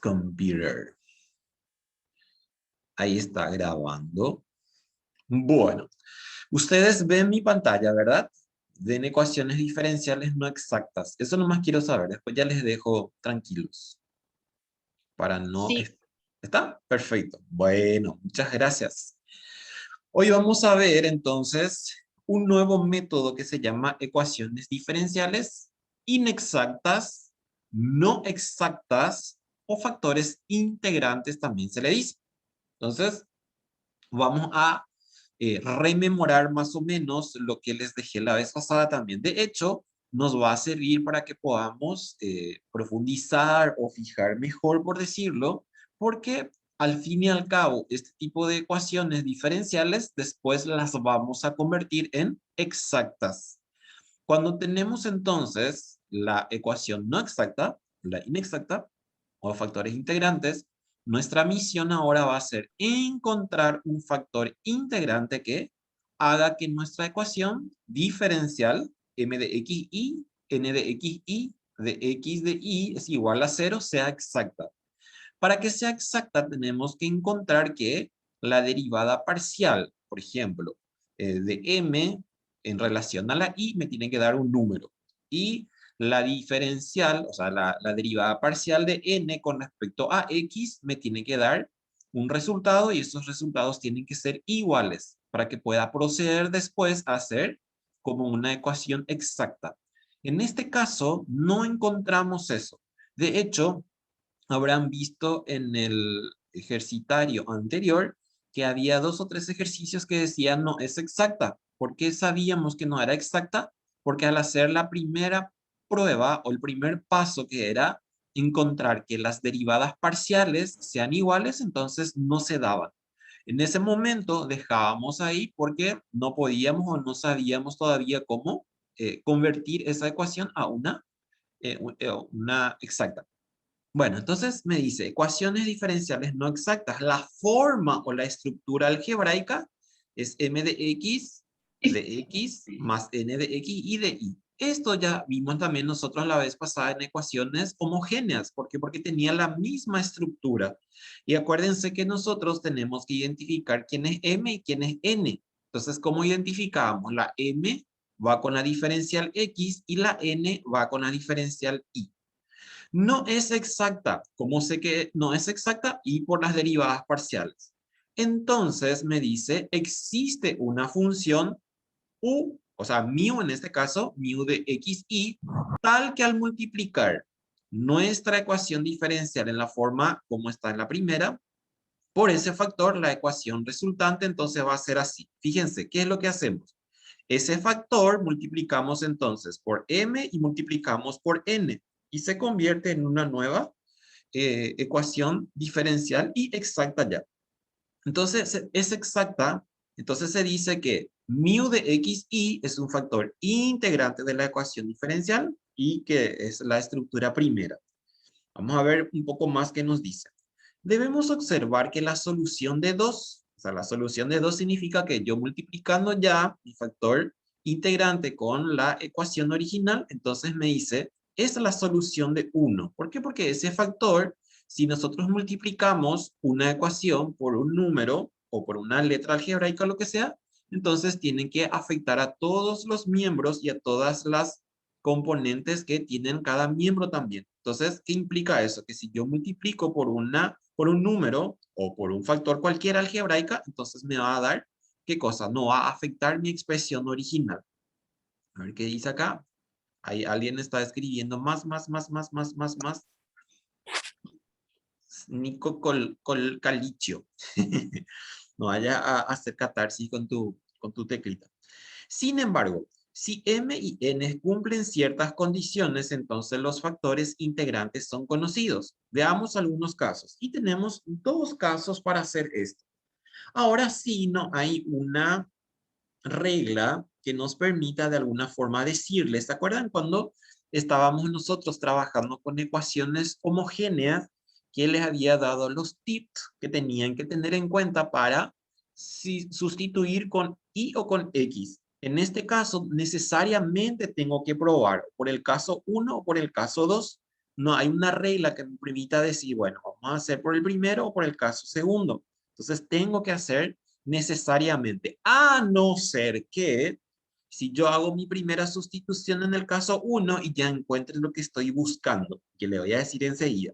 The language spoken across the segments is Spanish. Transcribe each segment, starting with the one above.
computer. Ahí está grabando. Bueno, ustedes ven mi pantalla, ¿verdad? Ven ecuaciones diferenciales no exactas. Eso nomás quiero saber. Después ya les dejo tranquilos. Para no... Sí, ¿Está? Perfecto. Bueno, muchas gracias. Hoy vamos a ver entonces un nuevo método que se llama ecuaciones diferenciales inexactas, no exactas o factores integrantes también se le dice. Entonces, vamos a rememorar más o menos lo que les dejé la vez pasada también. De hecho, nos va a servir para que podamos profundizar o fijar mejor, por decirlo, porque al fin y al cabo, este tipo de ecuaciones diferenciales después las vamos a convertir en exactas. Cuando tenemos entonces la ecuación no exacta, la inexacta, o factores integrantes, nuestra misión ahora va a ser encontrar un factor integrante que haga que nuestra ecuación diferencial m de x y n de x y de x de y es igual a 0 sea exacta. Para que sea exacta tenemos que encontrar que la derivada parcial, por ejemplo, de m en relación a la y me tiene que dar un número. Y la diferencial, o sea, la derivada parcial de n con respecto a x me tiene que dar un resultado y esos resultados tienen que ser iguales para que pueda proceder después a hacer como una ecuación exacta. En este caso, no encontramos eso. De hecho, habrán visto en el ejercitario anterior que había 2 o 3 ejercicios que decían no es exacta. ¿Por qué sabíamos que no era exacta? Porque al hacer la primera prueba o el primer paso que era encontrar que las derivadas parciales sean iguales, entonces no se daban. En ese momento dejábamos ahí porque no podíamos o no sabíamos todavía cómo convertir esa ecuación a una exacta. Bueno, entonces me dice ecuaciones diferenciales no exactas. La forma o la estructura algebraica es m de x más n de x y de y. Esto ya vimos también nosotros la vez pasada en ecuaciones homogéneas. ¿Por qué? Porque tenía la misma estructura. Y acuérdense que nosotros tenemos que identificar quién es m y quién es n. Entonces, ¿cómo identificamos? La m va con la diferencial x y la n va con la diferencial y. No es exacta. ¿Cómo sé que no es exacta? Y por las derivadas parciales. Entonces me dice, existe una función u, o sea, mu en este caso, mu de x y, tal que al multiplicar nuestra ecuación diferencial en la forma como está en la primera, por ese factor, la ecuación resultante entonces va a ser así. Fíjense, ¿qué es lo que hacemos? Ese factor multiplicamos entonces por m y multiplicamos por n y se convierte en una nueva ecuación diferencial y exacta ya. Entonces es exacta, entonces se dice que mu de x y es un factor integrante de la ecuación diferencial y que es la estructura primera. Vamos a ver un poco más qué nos dice. Debemos observar que la solución de 2, o sea, la solución de 2 significa que yo multiplicando ya mi factor integrante con la ecuación original, entonces me dice, es la solución de 1. ¿Por qué? Porque ese factor, si nosotros multiplicamos una ecuación por un número o por una letra algebraica o lo que sea, entonces tienen que afectar a todos los miembros y a todas las componentes que tienen cada miembro también. Entonces, ¿qué implica eso? Que si yo multiplico por un número o por un factor cualquiera algebraica, entonces me va a dar, ¿qué cosa? No va a afectar mi expresión original. A ver qué dice acá. Ahí alguien está escribiendo más. Nico Calicio. No vaya a hacer catarsis con tu teclita. Sin embargo, si m y n cumplen ciertas condiciones, entonces los factores integrantes son conocidos. Veamos algunos casos. Y tenemos 2 casos para hacer esto. Ahora sí, no hay una regla que nos permita de alguna forma decirles. ¿Se acuerdan cuando estábamos nosotros trabajando con ecuaciones homogéneas que les había dado los tips que tenían que tener en cuenta para sustituir con y o con x? En este caso, necesariamente tengo que probar por el caso 1 o por el caso 2. No hay una regla que me permita decir, bueno, vamos vamos a hacer por el primero o por el caso segundo. Entonces tengo que hacer necesariamente, a no ser que si yo hago mi primera sustitución en el caso 1 y ya encuentre lo que estoy buscando, que le voy a decir enseguida.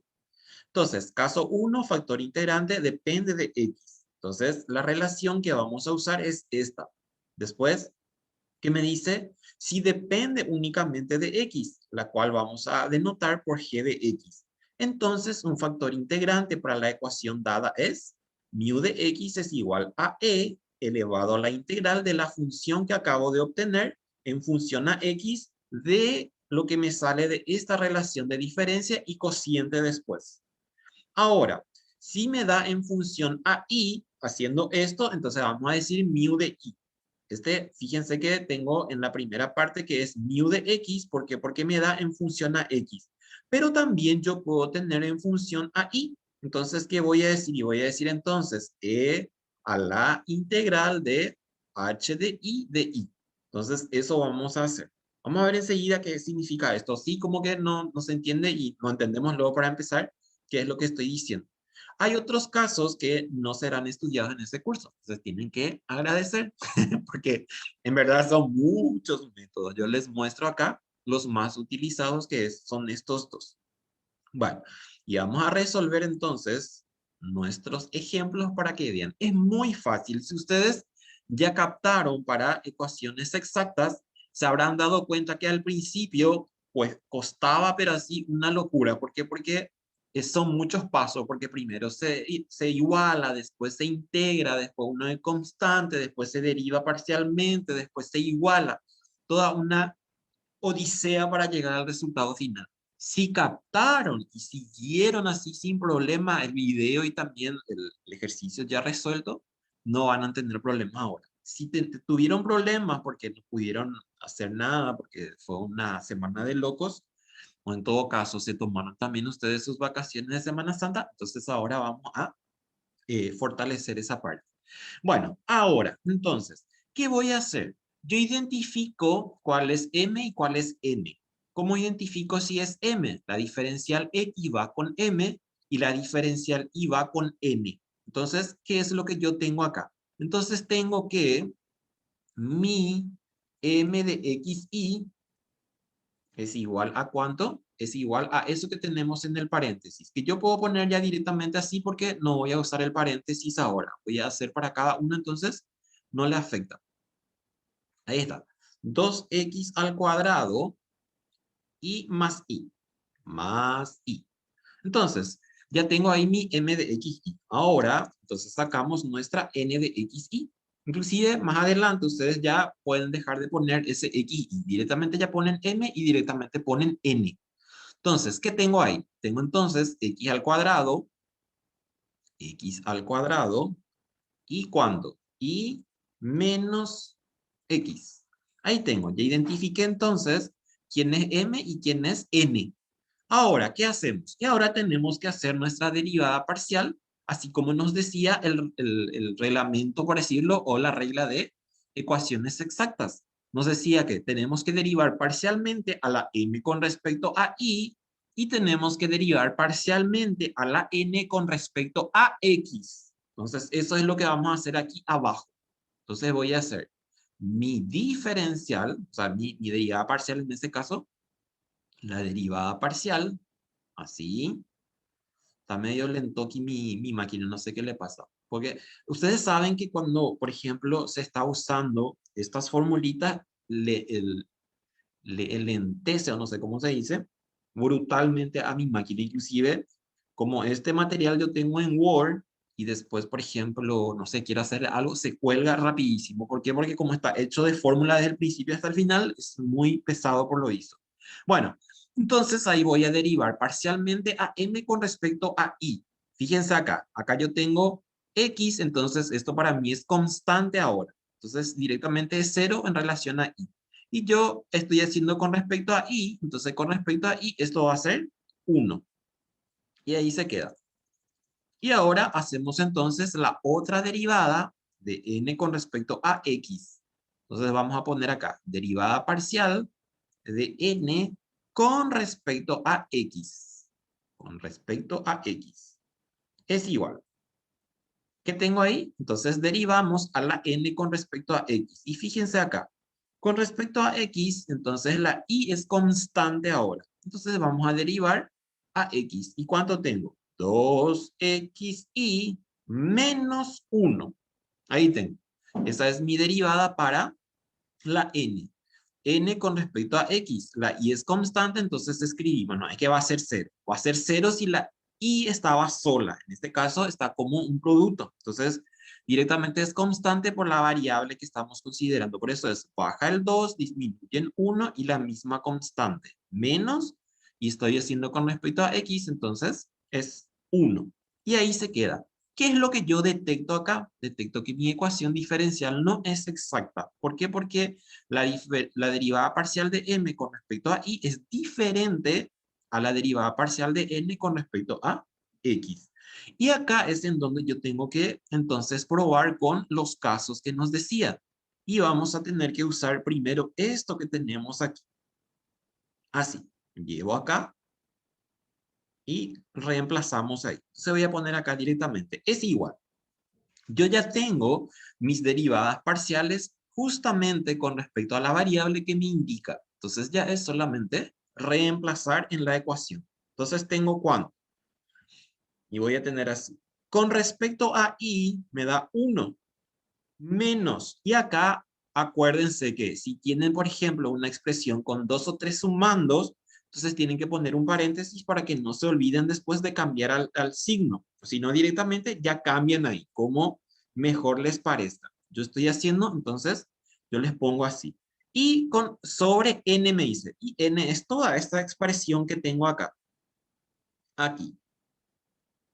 Entonces, caso 1, factor integrante depende de X. Entonces, la relación que vamos a usar es esta. Después, ¿qué me dice? Si depende únicamente de X, la cual vamos a denotar por G de X. Entonces, un factor integrante para la ecuación dada es mu de X es igual a E elevado a la integral de la función que acabo de obtener en función a X de lo que me sale de esta relación de diferencia y cociente después. Ahora, si me da en función a I, haciendo esto, entonces vamos a decir mu de I. Fíjense que tengo en la primera parte que es mu de X, ¿por qué? Porque me da en función a X. Pero también yo puedo tener en función a Y. Entonces, ¿qué voy a decir? Y voy a decir entonces E a la integral de H de I de I. Entonces, eso vamos a hacer. Vamos a ver enseguida qué significa esto. Sí, como que no se entiende y no entendemos luego para empezar qué es lo que estoy diciendo. Hay otros casos que no serán estudiados en este curso. Entonces tienen que agradecer porque en verdad son muchos métodos. Yo les muestro acá los más utilizados que son estos dos. Bueno, y vamos a resolver entonces nuestros ejemplos para que vean. Es muy fácil. Si ustedes ya captaron para ecuaciones exactas, se habrán dado cuenta que al principio pues costaba, pero así una locura. ¿Por qué? Porque son muchos pasos, porque primero se iguala, después se integra, después uno es constante, después se deriva parcialmente, después se iguala. Toda una odisea para llegar al resultado final. Si captaron y siguieron así sin problema el video y también el ejercicio ya resuelto, no van a tener problemas ahora. Si tuvieron problemas porque no pudieron hacer nada, porque fue una semana de locos, o en todo caso se tomaron también ustedes sus vacaciones de Semana Santa, entonces ahora vamos a fortalecer esa parte. Bueno, ahora, entonces, ¿qué voy a hacer? Yo identifico cuál es M y cuál es N. ¿Cómo identifico si es M? La diferencial X va con M y la diferencial Y va con N. Entonces, ¿qué es lo que yo tengo acá? Entonces tengo que mi M de XY es igual a ¿cuánto? Es igual a eso que tenemos en el paréntesis, que yo puedo poner ya directamente así porque no voy a usar el paréntesis ahora. Voy a hacer para cada uno, entonces no le afecta. Ahí está. 2x al cuadrado y más y. Más y. Entonces, ya tengo ahí mi m de xy. Ahora, entonces sacamos nuestra n de xy. Inclusive, más adelante, ustedes ya pueden dejar de poner ese xy. Directamente ya ponen m y directamente ponen n. Entonces, ¿qué tengo ahí? Tengo entonces x al cuadrado, ¿y cuánto? Y menos x. Ahí tengo, ya identifiqué entonces quién es m y quién es n. Ahora, ¿qué hacemos? Y ahora tenemos que hacer nuestra derivada parcial, así como nos decía el reglamento, por decirlo, o la regla de ecuaciones exactas. Nos decía que tenemos que derivar parcialmente a la m con respecto a y tenemos que derivar parcialmente a la n con respecto a x. Entonces, eso es lo que vamos a hacer aquí abajo. Entonces, voy a hacer mi diferencial, o sea, mi derivada parcial en este caso, la derivada parcial, así. Está medio lento aquí mi máquina, no sé qué le pasa. Porque ustedes saben que cuando, por ejemplo, se está usando estas formulitas, le elentece, o no sé cómo se dice, brutalmente a mi máquina. Inclusive, como este material yo tengo en Word, y después, por ejemplo, no sé, quiero hacer algo, se cuelga rapidísimo. ¿Por qué? Porque como está hecho de fórmula desde el principio hasta el final, es muy pesado por lo visto. Bueno, entonces ahí voy a derivar parcialmente a m con respecto a y. Fíjense acá, acá yo tengo x, entonces esto para mí es constante ahora. Entonces directamente es 0 en relación a y. Y yo estoy haciendo con respecto a y, entonces con respecto a y esto va a ser 1. Y ahí se queda. Y ahora hacemos entonces la otra derivada de n con respecto a x. Entonces vamos a poner acá, derivada parcial de n con respecto a x. Con respecto a x. es igual. ¿Qué tengo ahí? Entonces derivamos a la n con respecto a x. Y fíjense acá, con respecto a x, entonces la y es constante ahora. Entonces vamos a derivar a x. ¿Y cuánto tengo? 2xy menos 1. Ahí tengo. Esa es mi derivada para la n. N con respecto a x. La y es constante, entonces escribimos, no, es que va a ser 0. Va a ser 0 si la y estaba sola. En este caso está como un producto. Entonces, directamente es constante por la variable que estamos considerando. Por eso es baja el 2, disminuye el 1 y la misma constante. Menos, y estoy haciendo con respecto a x, entonces es 1. Y ahí se queda. ¿Qué es lo que yo detecto acá? Detecto que mi ecuación diferencial no es exacta. ¿Por qué? Porque la derivada parcial de m con respecto a y es diferente a la derivada parcial de n con respecto a x. Y acá es en donde yo tengo que entonces probar con los casos que nos decía. Y vamos a tener que usar primero esto que tenemos aquí. Así, llevo acá y reemplazamos ahí. Se voy a poner acá directamente. Es igual. Yo ya tengo mis derivadas parciales justamente con respecto a la variable que me indica. Entonces ya es solamente reemplazar en la ecuación. Entonces tengo cuánto. Y voy a tener así. Con respecto a y, me da 1 menos. Y acá, acuérdense que si tienen, por ejemplo, una expresión con 2 o 3 sumandos, entonces tienen que poner un paréntesis para que no se olviden después de cambiar al signo. Si no, directamente ya cambian ahí, como mejor les parezca. Yo estoy haciendo, entonces, yo les pongo así. Y con sobre n me dice, y n es toda esta expresión que tengo acá. Aquí.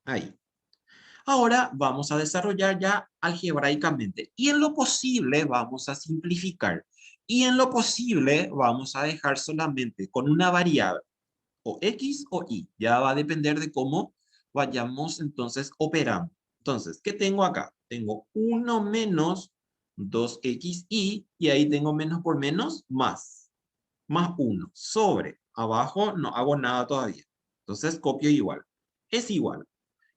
Ahí. Ahora vamos a desarrollar ya algebraicamente. Y en lo posible vamos a simplificar. Y en lo posible vamos a dejar solamente con una variable, o x o y. Ya va a depender de cómo vayamos entonces operando. Entonces, ¿qué tengo acá? Tengo 1 menos 2xy y ahí tengo menos por menos más. Más 1 sobre. Abajo no hago nada todavía. Entonces copio igual. Es igual.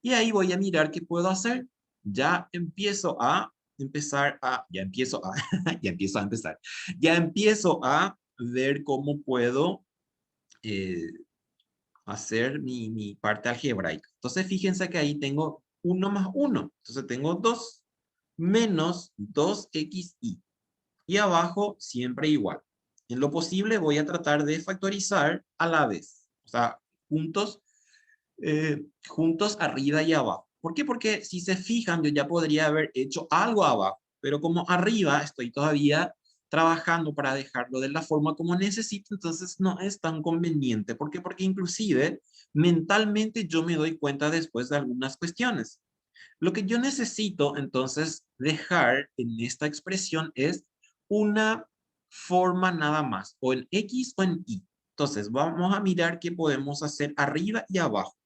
Y ahí voy a mirar qué puedo hacer. Ya empiezo a ya empiezo a, ya empiezo a empezar. Ya empiezo a ver cómo puedo eh, hacer mi parte algebraica. Entonces fíjense que ahí tengo 1 más 1. Entonces tengo 2 menos 2xy. Y abajo siempre igual. En lo posible voy a tratar de factorizar a la vez. O sea, juntos juntos arriba y abajo. ¿Por qué? Porque si se fijan, yo ya podría haber hecho algo abajo, pero como arriba estoy todavía trabajando para dejarlo de la forma como necesito, entonces no es tan conveniente. ¿Por qué? Porque inclusive mentalmente yo me doy cuenta después de algunas cuestiones. Lo que yo necesito entonces dejar en esta expresión es una forma nada más, o en X o en Y. Entonces vamos a mirar qué podemos hacer arriba y abajo.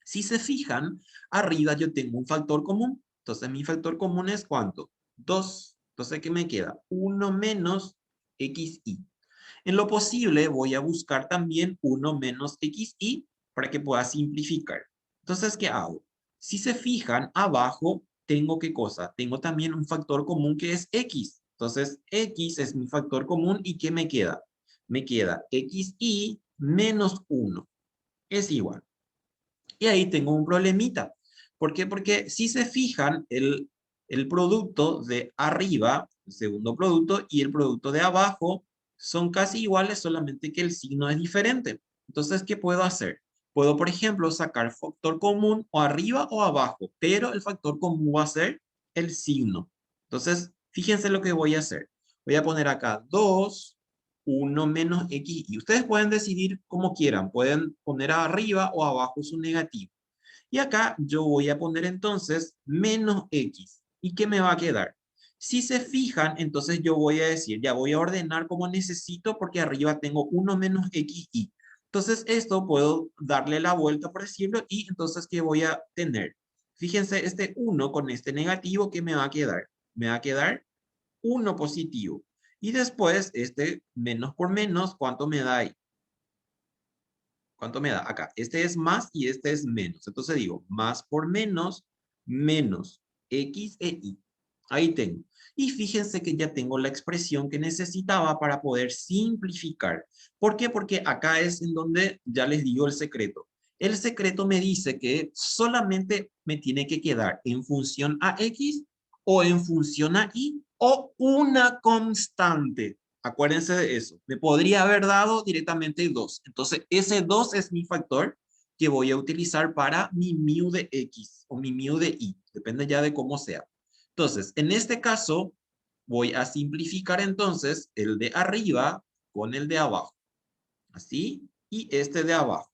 Si se fijan, arriba yo tengo un factor común. Entonces, mi factor común es ¿cuánto? 2. Entonces, ¿qué me queda? 1 menos xy. En lo posible, voy a buscar también 1 menos xy para que pueda simplificar. Entonces, ¿qué hago? Si se fijan, abajo tengo ¿qué cosa? Tengo también un factor común que es x. Entonces, x es mi factor común y ¿qué me queda? Me queda xy menos 1. Es igual. Y ahí tengo un problemita. ¿Por qué? Porque si se fijan, el producto de arriba, el segundo producto, y el producto de abajo son casi iguales, solamente que el signo es diferente. Entonces, ¿qué puedo hacer? Puedo, por ejemplo, sacar factor común o arriba o abajo, pero el factor común va a ser el signo. Entonces, fíjense lo que voy a hacer. Voy a poner acá 2 1 menos x. Y ustedes pueden decidir como quieran. Pueden poner arriba o abajo su negativo. Y acá yo voy a poner entonces menos x. ¿Y qué me va a quedar? Si se fijan, entonces yo voy a decir, ya voy a ordenar como necesito porque arriba tengo 1 menos xy. Entonces esto puedo darle la vuelta, por decirlo, y entonces ¿qué voy a tener? Fíjense, este 1 con este negativo, ¿qué me va a quedar? Me va a quedar 1 positivo. Y después, este menos por menos, ¿cuánto me da ahí? ¿Cuánto me da? Acá. Este es más y este es menos. Entonces digo, más por menos, menos X e Y. Ahí tengo. Y fíjense que ya tengo la expresión que necesitaba para poder simplificar. ¿Por qué? Porque acá es en donde ya les digo el secreto. El secreto me dice que solamente me tiene que quedar en función a X o en función a Y o una constante. Acuérdense de eso. Me podría haber dado directamente 2. Entonces, ese 2 es mi factor que voy a utilizar para mi mu de X o mi mu de Y. Depende ya de cómo sea. Entonces, en este caso, voy a simplificar entonces el de arriba con el de abajo. Así. Y este de abajo.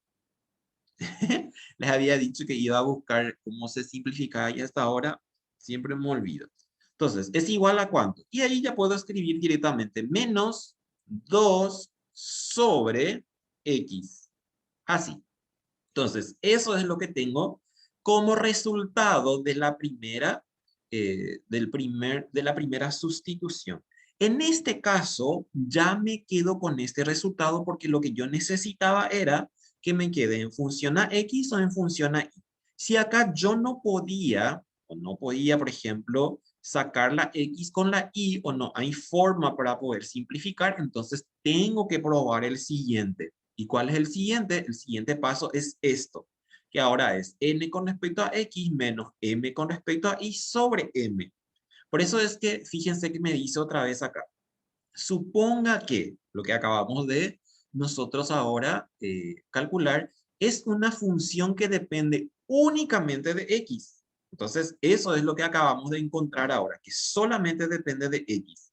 Les había dicho que iba a buscar cómo se simplificaba y hasta ahora siempre me olvido. Entonces, ¿es igual a cuánto? Y ahí ya puedo escribir directamente menos 2 sobre X. Así. Entonces, eso es lo que tengo como resultado de la primera, de la primera sustitución. En este caso, ya me quedo con este resultado porque lo que yo necesitaba era que me quede en función a X o en función a Y. Si acá yo no podía, o no podía, por ejemplo, sacar la X con la Y, o no hay forma para poder simplificar, entonces tengo que probar el siguiente. ¿Y cuál es el siguiente? El siguiente paso es esto, que ahora es n con respecto a x menos m con respecto a y sobre m. Por eso es que, fíjense que me dice otra vez acá. Suponga que lo que acabamos de nosotros ahora calcular es una función que depende únicamente de x. Entonces, eso es lo que acabamos de encontrar ahora, que solamente depende de x.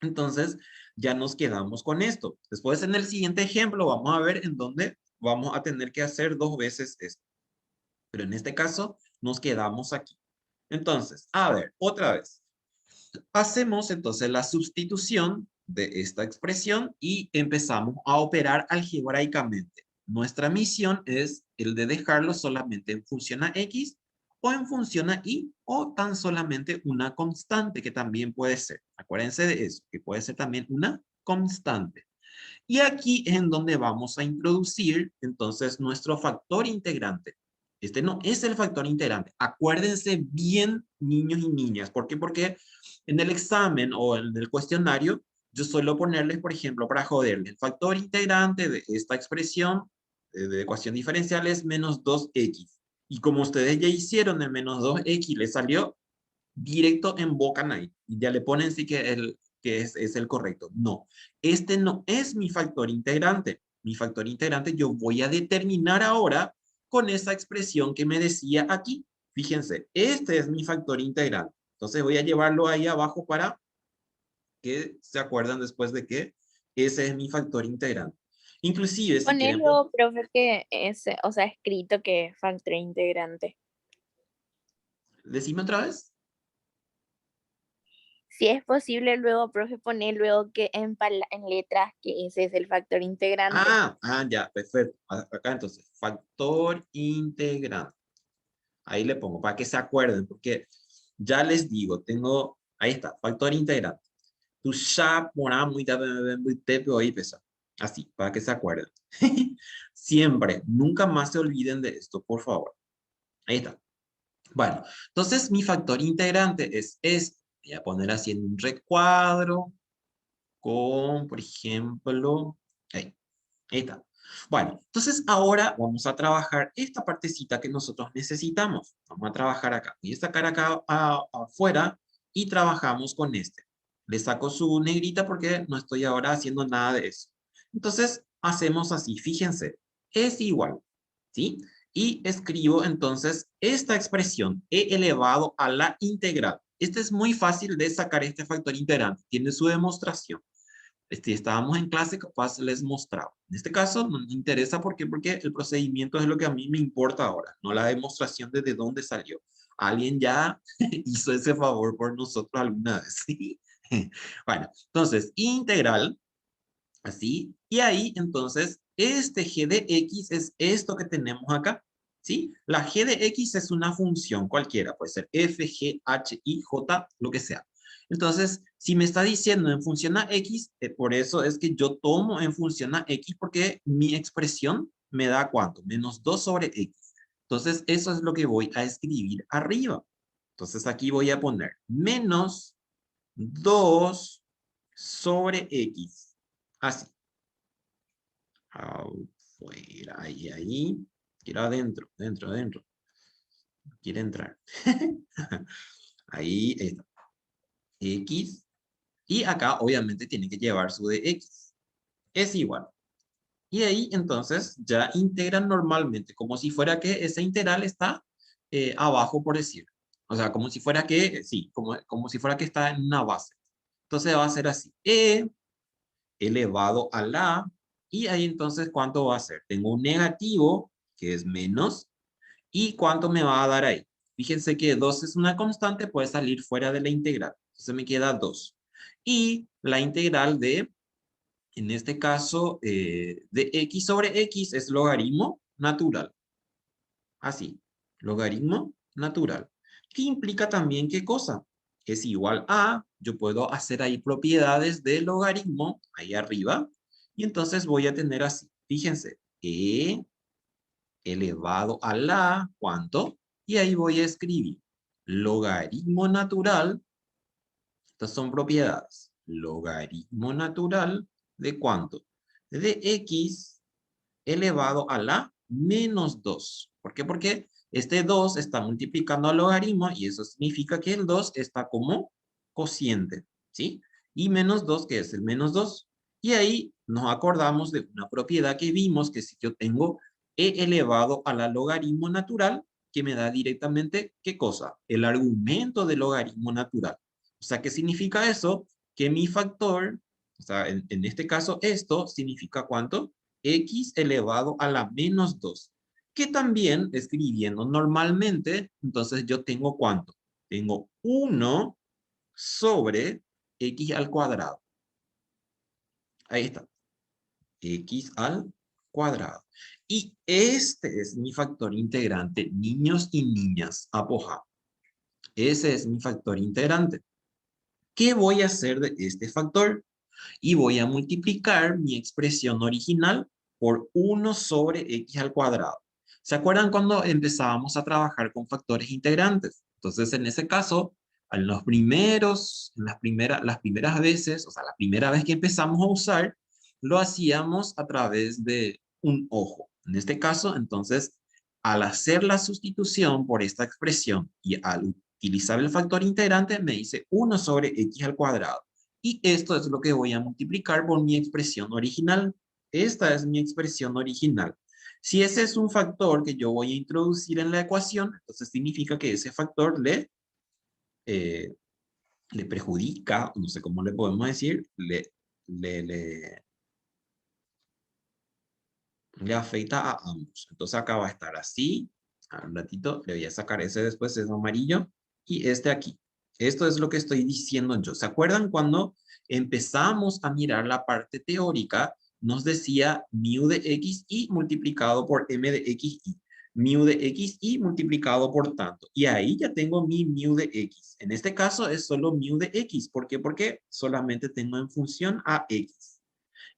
Entonces, ya nos quedamos con esto. Después, en el siguiente ejemplo, vamos a ver en dónde vamos a tener que hacer 2 veces esto. Pero en este caso, nos quedamos aquí. Entonces, a ver, otra vez. Hacemos entonces la sustitución de esta expresión y empezamos a operar algebraicamente. Nuestra misión es el de dejarlo solamente en función a X o en función a Y o tan solamente una constante que también puede ser. Acuérdense de eso, que puede ser también una constante. Y aquí es en donde vamos a introducir entonces nuestro factor integrante. Este no es el factor integrante. Acuérdense bien, niños y niñas. ¿Por qué? Porque en el examen o en el cuestionario, yo suelo ponerles, por ejemplo, para joderles, el factor integrante de esta expresión de ecuación diferencial es menos 2x. Y como ustedes ya hicieron el menos 2x, le salió directo en Bocanay. Y ya le ponen sí que es el correcto. No, este no es mi factor integrante. Mi factor integrante yo voy a determinar ahora con esa expresión que me decía aquí. Fíjense, este es mi factor integrante. Entonces voy a llevarlo ahí abajo para que se acuerdan después de que ese es mi factor integrante. Inclusive, si quieren, Ponelo, profe, que es, o sea, escrito que es factor integrante. decime otra vez. Si es posible, luego, profe, poner luego que en letras que ese es el factor integrante. Ya, perfecto. Acá entonces, factor integrante. Ahí le pongo para que se acuerden, porque ya les digo, tengo, ahí está, factor integrante. Tu ya muy ahí pesa. Así, para que se acuerden. Siempre, nunca más se olviden de esto, por favor. Ahí está. Bueno, entonces mi factor integrante es este. Voy a poner así en un recuadro con, por ejemplo, ahí. Ahí está. Bueno, entonces ahora vamos a trabajar esta partecita que nosotros necesitamos. Vamos a trabajar acá. Voy a sacar acá afuera y trabajamos con este. Le saco su negrita porque no estoy ahora haciendo nada de eso. Entonces hacemos así. Fíjense, es igual. ¿Sí? Y escribo entonces esta expresión e elevado a la integral. Este es muy fácil de sacar este factor integrante. Tiene su demostración. Estábamos en clase, capaz les mostraba. En este caso no me interesa porque el procedimiento es lo que a mí me importa ahora, no la demostración de dónde salió. Alguien ya hizo ese favor por nosotros alguna vez, ¿sí? Bueno, entonces, integral, así, y ahí entonces, este g de x es esto que tenemos acá, ¿sí? La g de x es una función cualquiera, puede ser f, g, h, i, j, lo que sea. Entonces, si me está diciendo en función a x, por eso es que yo tomo en función a x porque mi expresión me da ¿cuánto? Menos 2 sobre x. Entonces, eso es lo que voy a escribir arriba. Entonces, aquí voy a poner menos 2 sobre x. Así. Afuera, ahí. Quiero adentro, dentro. Quiere entrar. Ahí está. X. Y acá, obviamente, tiene que llevar su de x. Es igual. Y ahí, entonces, ya integran normalmente, como si fuera que esa integral está abajo, por decir. O sea, como si fuera que, sí, como si fuera que está en una base. Entonces va a ser así. Elevado a la, y ahí entonces, ¿cuánto va a ser? Tengo un negativo, que es menos, ¿y cuánto me va a dar ahí? Fíjense que 2 es una constante, puede salir fuera de la integral. Entonces me queda 2. Y la integral de, en este caso, de x sobre x es logaritmo natural. Así, logaritmo natural. ¿Qué implica también qué cosa? Es igual a, yo puedo hacer ahí propiedades de logaritmo, ahí arriba, y entonces voy a tener así, fíjense, elevado a la, ¿cuánto? Y ahí voy a escribir logaritmo natural, estas son propiedades, logaritmo natural de ¿cuánto? De x elevado a la menos 2. ¿Por qué? Porque este 2 está multiplicando al logaritmo y eso significa que el 2 está como cociente, ¿sí? Y menos 2, que es el menos 2. Y ahí nos acordamos de una propiedad que vimos, que si yo tengo e elevado a la logaritmo natural, que me da directamente, ¿qué cosa? El argumento del logaritmo natural. O sea, ¿qué significa eso? Que mi factor, o sea, en este caso esto significa ¿cuánto? X elevado a la menos 2, que también escribiendo normalmente, entonces yo tengo ¿cuánto? Tengo 1 sobre x al cuadrado. Ahí está. X al cuadrado. Y este es mi factor integrante, niños y niñas, apoja. Ese es mi factor integrante. ¿Qué voy a hacer de este factor? Y voy a multiplicar mi expresión original por 1 sobre x al cuadrado. ¿Se acuerdan cuando empezábamos a trabajar con factores integrantes? Entonces, en ese caso, en las primeras veces, o sea, la primera vez que empezamos a usar, lo hacíamos a través de un ojo. En este caso, entonces, al hacer la sustitución por esta expresión y al utilizar el factor integrante, me dice 1 sobre x al cuadrado. Y esto es lo que voy a multiplicar por mi expresión original. Esta es mi expresión original. Si ese es un factor que yo voy a introducir en la ecuación, entonces significa que ese factor eh, le perjudica, no sé cómo le podemos decir, le, le, le afecta a ambos. Entonces acá va a estar así. A un ratito le voy a sacar ese después, es amarillo. Y este aquí. Esto es lo que estoy diciendo yo. ¿Se acuerdan cuando empezamos a mirar la parte teórica? Nos decía mu de x y multiplicado por m de x y. Mu de x y multiplicado por tanto. Y ahí ya tengo mi mu de x. En este caso es solo mu de x. ¿Por qué? Porque solamente tengo en función a x.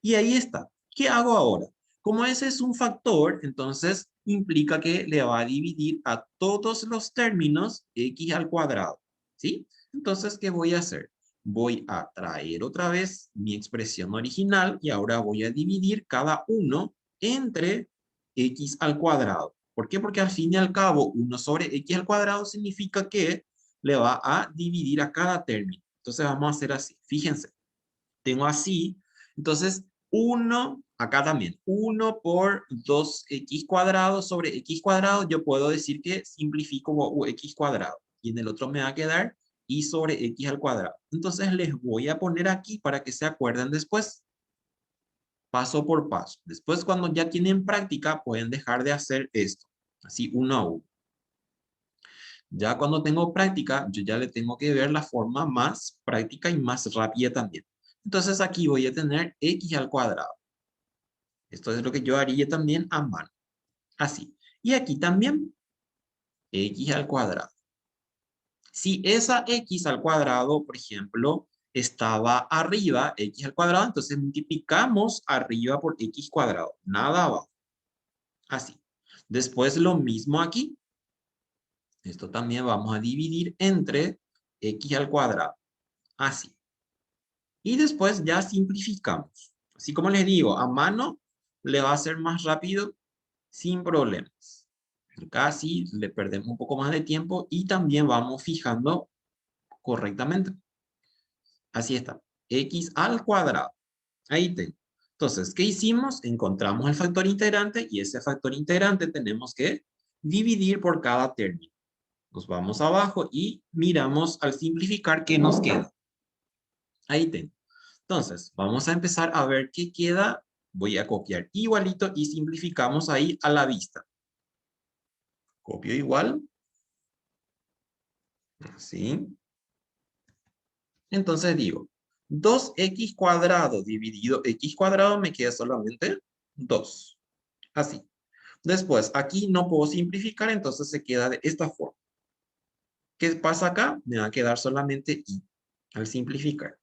Y ahí está. ¿Qué hago ahora? Como ese es un factor, entonces implica que le va a dividir a todos los términos x al cuadrado. ¿Sí? Entonces, ¿qué voy a hacer? Voy a traer otra vez mi expresión original y ahora voy a dividir cada uno entre x al cuadrado. ¿Por qué? Porque al fin y al cabo, 1 sobre x al cuadrado significa que le va a dividir a cada término. Entonces vamos a hacer así. Fíjense, tengo así, entonces 1, acá también, 1 por 2x cuadrado sobre x cuadrado, yo puedo decir que simplifico x cuadrado. Y en el otro me va a quedar y sobre x al cuadrado. Entonces les voy a poner aquí para que se acuerden después, paso por paso. Después cuando ya tienen práctica, pueden dejar de hacer esto, así uno a uno. Ya cuando tengo práctica, yo ya le tengo que ver la forma más práctica y más rápida también. Entonces aquí voy a tener x al cuadrado. Esto es lo que yo haría también a mano. Así. Y aquí también x al cuadrado. Si esa x al cuadrado, por ejemplo, estaba arriba, x al cuadrado, entonces multiplicamos arriba por x cuadrado. Nada abajo. Así. Después lo mismo aquí. Esto también vamos a dividir entre x al cuadrado. Así. Y después ya simplificamos. Así como les digo, a mano le va a ser más rápido sin problemas. Acá sí le perdemos un poco más de tiempo y también vamos fijando correctamente. Así está. X al cuadrado. Ahí tengo. Entonces, ¿qué hicimos? Encontramos el factor integrante y ese factor integrante tenemos que dividir por cada término. Nos vamos abajo y miramos al simplificar qué nos queda. Ahí tengo. Entonces, vamos a empezar a ver qué queda. Voy a copiar igualito y simplificamos ahí a la vista. Copio igual. Así. Entonces digo, 2x cuadrado dividido x cuadrado me queda solamente 2. Así. Después, aquí no puedo simplificar, entonces se queda de esta forma. ¿Qué pasa acá? Me va a quedar solamente y al simplificar.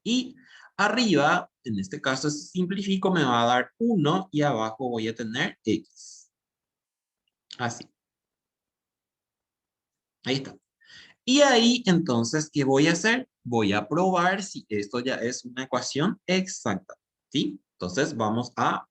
Y arriba, en este caso, si simplifico, me va a dar 1 y abajo voy a tener x. Así. Ahí está. Y ahí, entonces, ¿qué voy a hacer? Voy a probar si esto ya es una ecuación exacta. ¿Sí? Entonces, vamos a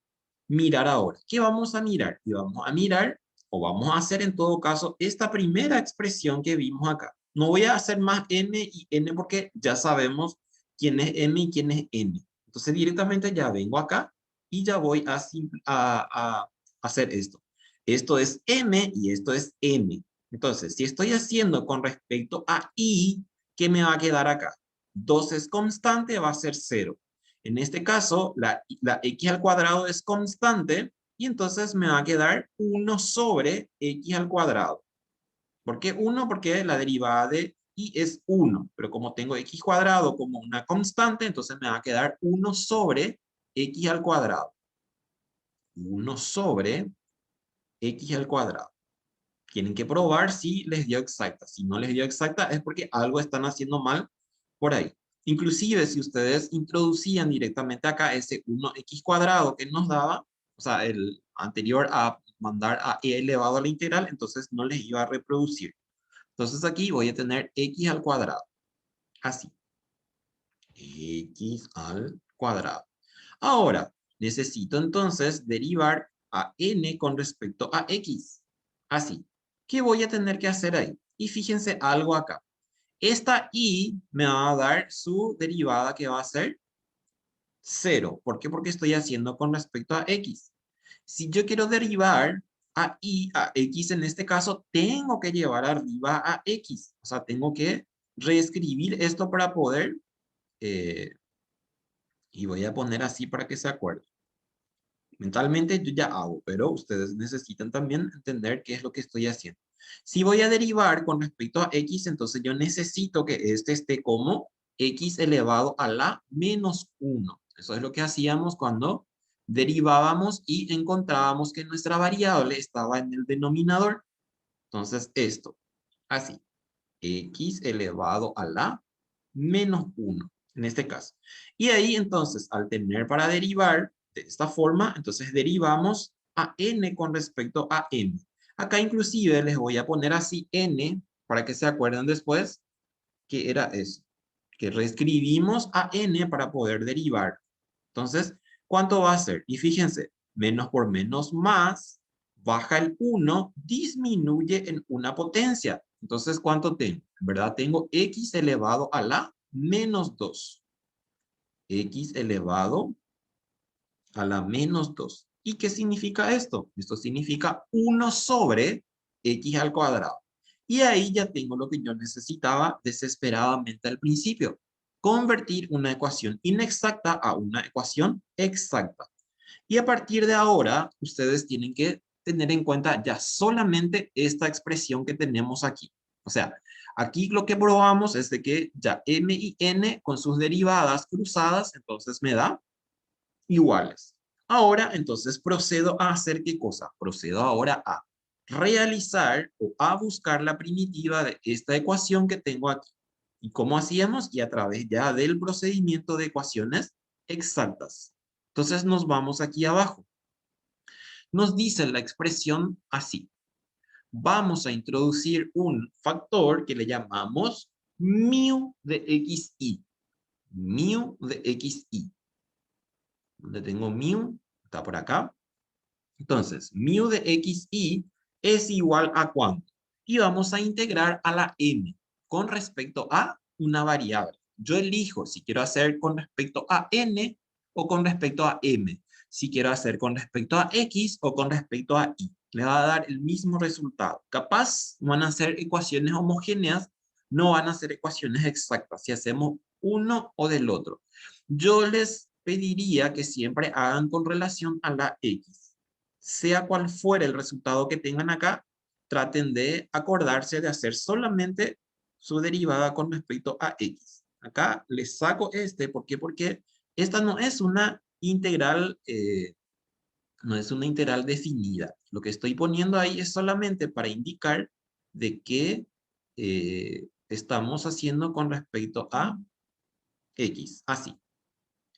mirar ahora. ¿Qué vamos a mirar? Y vamos a mirar, o vamos a hacer en todo caso, esta primera expresión que vimos acá. No voy a hacer más m y n porque ya sabemos quién es m y quién es n. Entonces, directamente ya vengo acá y ya voy a hacer esto. Esto es m y esto es n. Entonces, si estoy haciendo con respecto a i, ¿qué me va a quedar acá? 2 es constante, va a ser 0. En este caso, la x al cuadrado es constante y entonces me va a quedar 1 sobre x al cuadrado. ¿Por qué 1? Porque la derivada de y es 1, pero como tengo x cuadrado como una constante, entonces me va a quedar 1 sobre x al cuadrado. 1 sobre x al cuadrado. Tienen que probar si les dio exacta. Si no les dio exacta es porque algo están haciendo mal por ahí. Inclusive si ustedes introducían directamente acá ese 1x cuadrado que nos daba, o sea, el anterior a mandar a e elevado a la integral, entonces no les iba a reproducir. Entonces aquí voy a tener x al cuadrado. Así. X al cuadrado. Ahora, necesito entonces derivar a n con respecto a x. Así. ¿Qué voy a tener que hacer ahí? Y fíjense algo acá. Esta y me va a dar su derivada que va a ser 0. ¿Por qué? Porque estoy haciendo con respecto a x. Si yo quiero derivar a y, a x en este caso, tengo que llevar arriba a x. O sea, tengo que reescribir esto para poder, y voy a poner así para que se acuerden. Mentalmente yo ya hago, pero ustedes necesitan también entender qué es lo que estoy haciendo. Si voy a derivar con respecto a x, entonces yo necesito que este esté como x elevado a la menos 1. Eso es lo que hacíamos cuando derivábamos y encontrábamos que nuestra variable estaba en el denominador. Entonces esto, así, x elevado a la menos 1, en este caso. Y ahí entonces, al tener para derivar de esta forma, entonces derivamos a n con respecto a m. Acá inclusive les voy a poner así n, para que se acuerden después que era eso, que reescribimos a n para poder derivar. Entonces, ¿cuánto va a ser? Y fíjense, menos por menos más, baja el 1, disminuye en una potencia. Entonces, ¿cuánto tengo? En verdad tengo x elevado a la menos 2. X elevado a la menos 2. ¿Y qué significa esto? Esto significa 1 sobre x al cuadrado. Y ahí ya tengo lo que yo necesitaba desesperadamente al principio. Convertir una ecuación inexacta a una ecuación exacta. Y a partir de ahora, ustedes tienen que tener en cuenta ya solamente esta expresión que tenemos aquí. O sea, aquí lo que probamos es de que ya m y n con sus derivadas cruzadas, entonces me da iguales. Ahora, entonces, procedo a hacer ¿qué cosa? Procedo ahora a realizar o a buscar la primitiva de esta ecuación que tengo aquí. ¿Y cómo hacíamos? Y a través ya del procedimiento de ecuaciones exactas. Entonces nos vamos aquí abajo. nos dice la expresión así. Vamos a introducir un factor que le llamamos mu de xy. Mu de xy. ¿Dónde tengo mu? Está por acá. Entonces, mu de xy es igual a ¿cuánto? Y vamos a integrar a la m con respecto a una variable. Yo elijo si quiero hacer con respecto a n o con respecto a m. Si quiero hacer con respecto a x o con respecto a y. Le va a dar el mismo resultado. Capaz van a ser ecuaciones homogéneas, no van a ser ecuaciones exactas si hacemos uno o del otro. Yo les pediría que siempre hagan con relación a la x. Sea cual fuera el resultado que tengan acá, traten de acordarse de hacer solamente su derivada con respecto a x. Acá les saco este, ¿por qué? Porque esta no es una integral, no es una integral definida. Lo que estoy poniendo ahí es solamente para indicar de qué estamos haciendo con respecto a x. Así,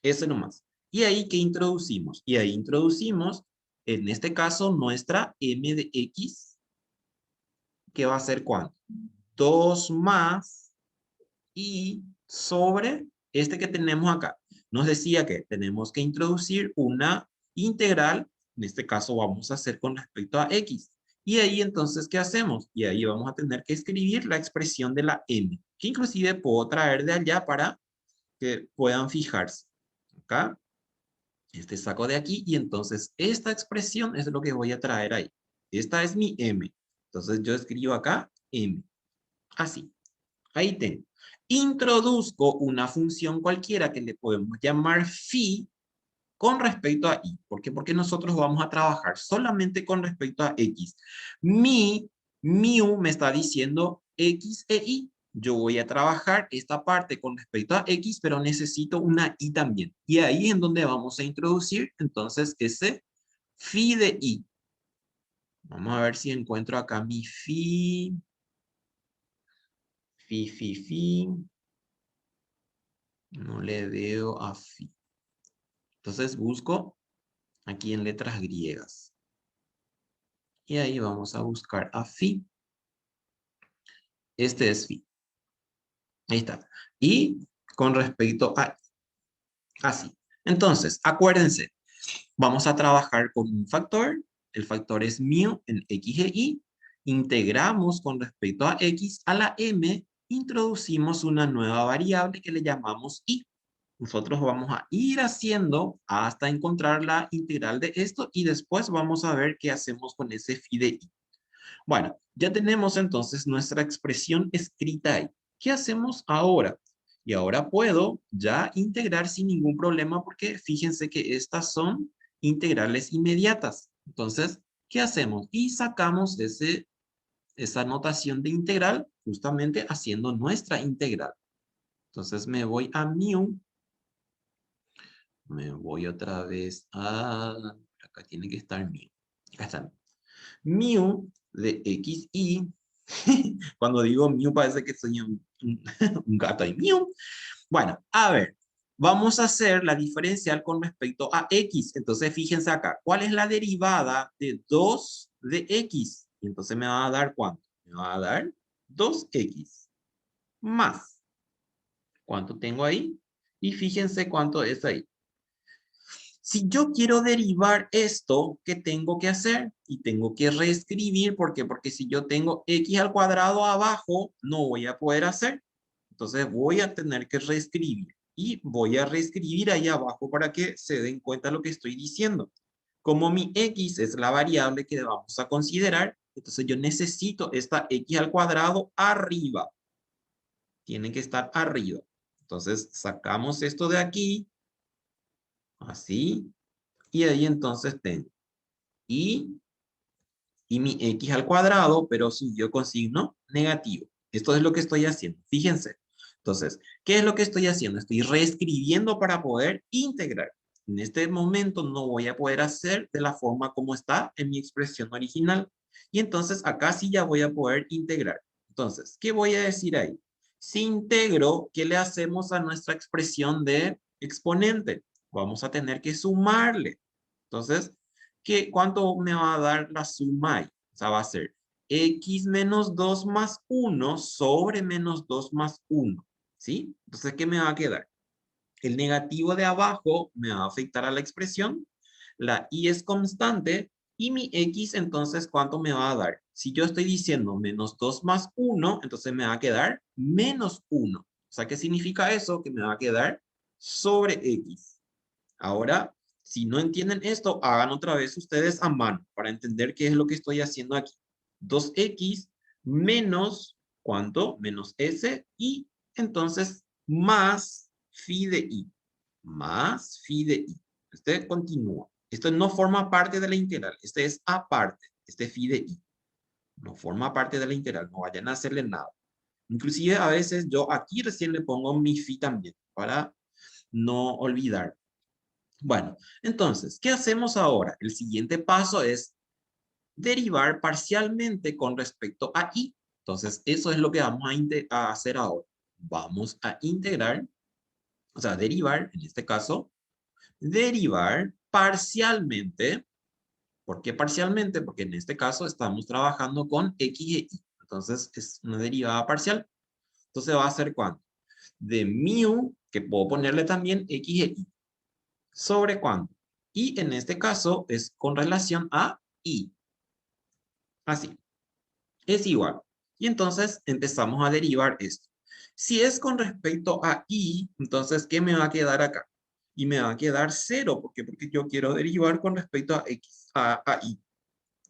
eso nomás. Y ahí que introducimos. Y ahí introducimos, en este caso, nuestra m de x, que va a ser ¿cuánto? 2 más y sobre este que tenemos acá. Nos decía que tenemos que introducir una integral, en este caso vamos a hacer con respecto a x. Y ahí entonces, ¿qué hacemos? Y ahí vamos a tener que escribir la expresión de la m, que inclusive puedo traer de allá para que puedan fijarse. Acá, este saco de aquí, y entonces esta expresión es lo que voy a traer ahí. Esta es mi m. Entonces yo escribo acá m. Así. Ahí tengo. Introduzco una función cualquiera que le podemos llamar phi con respecto a y. ¿Por qué? Porque nosotros vamos a trabajar solamente con respecto a x. Mu me está diciendo x e y. Yo voy a trabajar esta parte con respecto a x, pero necesito una y también. Y ahí es donde vamos a introducir entonces ese phi de y. Vamos a ver si encuentro acá mi phi. Phi. No le veo a phi. Entonces busco aquí en letras griegas. Y ahí vamos a buscar a phi. Este es phi. Ahí está. Y con respecto a así. Entonces, acuérdense, vamos a trabajar con un factor. El factor es mu en x e y. Integramos con respecto a x a la m. Introducimos una nueva variable que le llamamos y. Nosotros vamos a ir haciendo hasta encontrar la integral de esto y después vamos a ver qué hacemos con ese phi de y. Bueno, ya tenemos entonces nuestra expresión escrita ahí. ¿Qué hacemos ahora? Y ahora puedo ya integrar sin ningún problema porque fíjense que estas son integrales inmediatas. Entonces, ¿qué hacemos? Y sacamos esa notación de integral justamente haciendo nuestra integral. Entonces me voy a mu. Me voy otra vez a... Acá tiene que estar mu. Acá está. Mu de xy. Cuando digo mu parece que soy un gato ahí. Mu. Bueno, a ver. Vamos a hacer la diferencial con respecto a x. Entonces, fíjense acá. ¿Cuál es la derivada de 2 de x? Y entonces me va a dar ¿cuánto? Me va a dar 2x más. ¿Cuánto tengo ahí? Y fíjense cuánto es ahí. Si yo quiero derivar esto, ¿qué tengo que hacer? Y tengo que reescribir, ¿por qué? Porque si yo tengo x al cuadrado abajo, no voy a poder hacer. Entonces voy a tener que reescribir. Y voy a reescribir ahí abajo para que se den cuenta lo que estoy diciendo. Como mi x es la variable que vamos a considerar, entonces yo necesito esta x al cuadrado arriba. Tiene que estar arriba. Entonces sacamos esto de aquí. Así. Y ahí entonces tengo y mi x al cuadrado, pero subió con signo negativo. Esto es lo que estoy haciendo. Fíjense. Entonces, ¿qué es lo que estoy haciendo? Estoy reescribiendo para poder integrar. En este momento no voy a poder hacer de la forma como está en mi expresión original. Y entonces acá sí ya voy a poder integrar. Entonces, ¿qué voy a decir ahí? Si integro, ¿qué le hacemos a nuestra expresión de exponente? Vamos a tener que sumarle. Entonces, ¿Cuánto me va a dar la suma ahí? O sea, va a ser x menos 2 más 1 sobre menos 2 más 1. ¿Sí? Entonces, ¿qué me va a quedar? El negativo de abajo me va a afectar a la expresión. La y es constante. Y mi x, entonces, ¿cuánto me va a dar? Si yo estoy diciendo menos 2 más 1, entonces me va a quedar menos 1. O sea, ¿qué significa eso? Que me va a quedar sobre x. Ahora, si no entienden esto, hagan otra vez ustedes a mano para entender qué es lo que estoy haciendo aquí. 2x menos, ¿cuánto? Menos s y entonces más phi de i. Más phi de i. Este continúa. Esto no forma parte de la integral. Este es aparte. Este phi de i. No forma parte de la integral. No vayan a hacerle nada. Inclusive a veces yo aquí recién le pongo mi phi también para no olvidar. Bueno, entonces, ¿qué hacemos ahora? El siguiente paso es derivar parcialmente con respecto a i. Entonces, eso es lo que vamos a hacer ahora. Vamos a integrar, o sea, derivar, en este caso, derivar parcialmente. ¿Por qué parcialmente? Porque en este caso estamos trabajando con x e y. Entonces, es una derivada parcial. Entonces, va a ser ¿cuánto? De mu, que puedo ponerle también x e y. ¿Sobre cuánto? Y en este caso es con relación a i. Así. Es igual. Y entonces empezamos a derivar esto. Si es con respecto a i, entonces, ¿qué me va a quedar acá? Y me va a quedar 0. ¿Por qué? Porque yo quiero derivar con respecto a x, a i.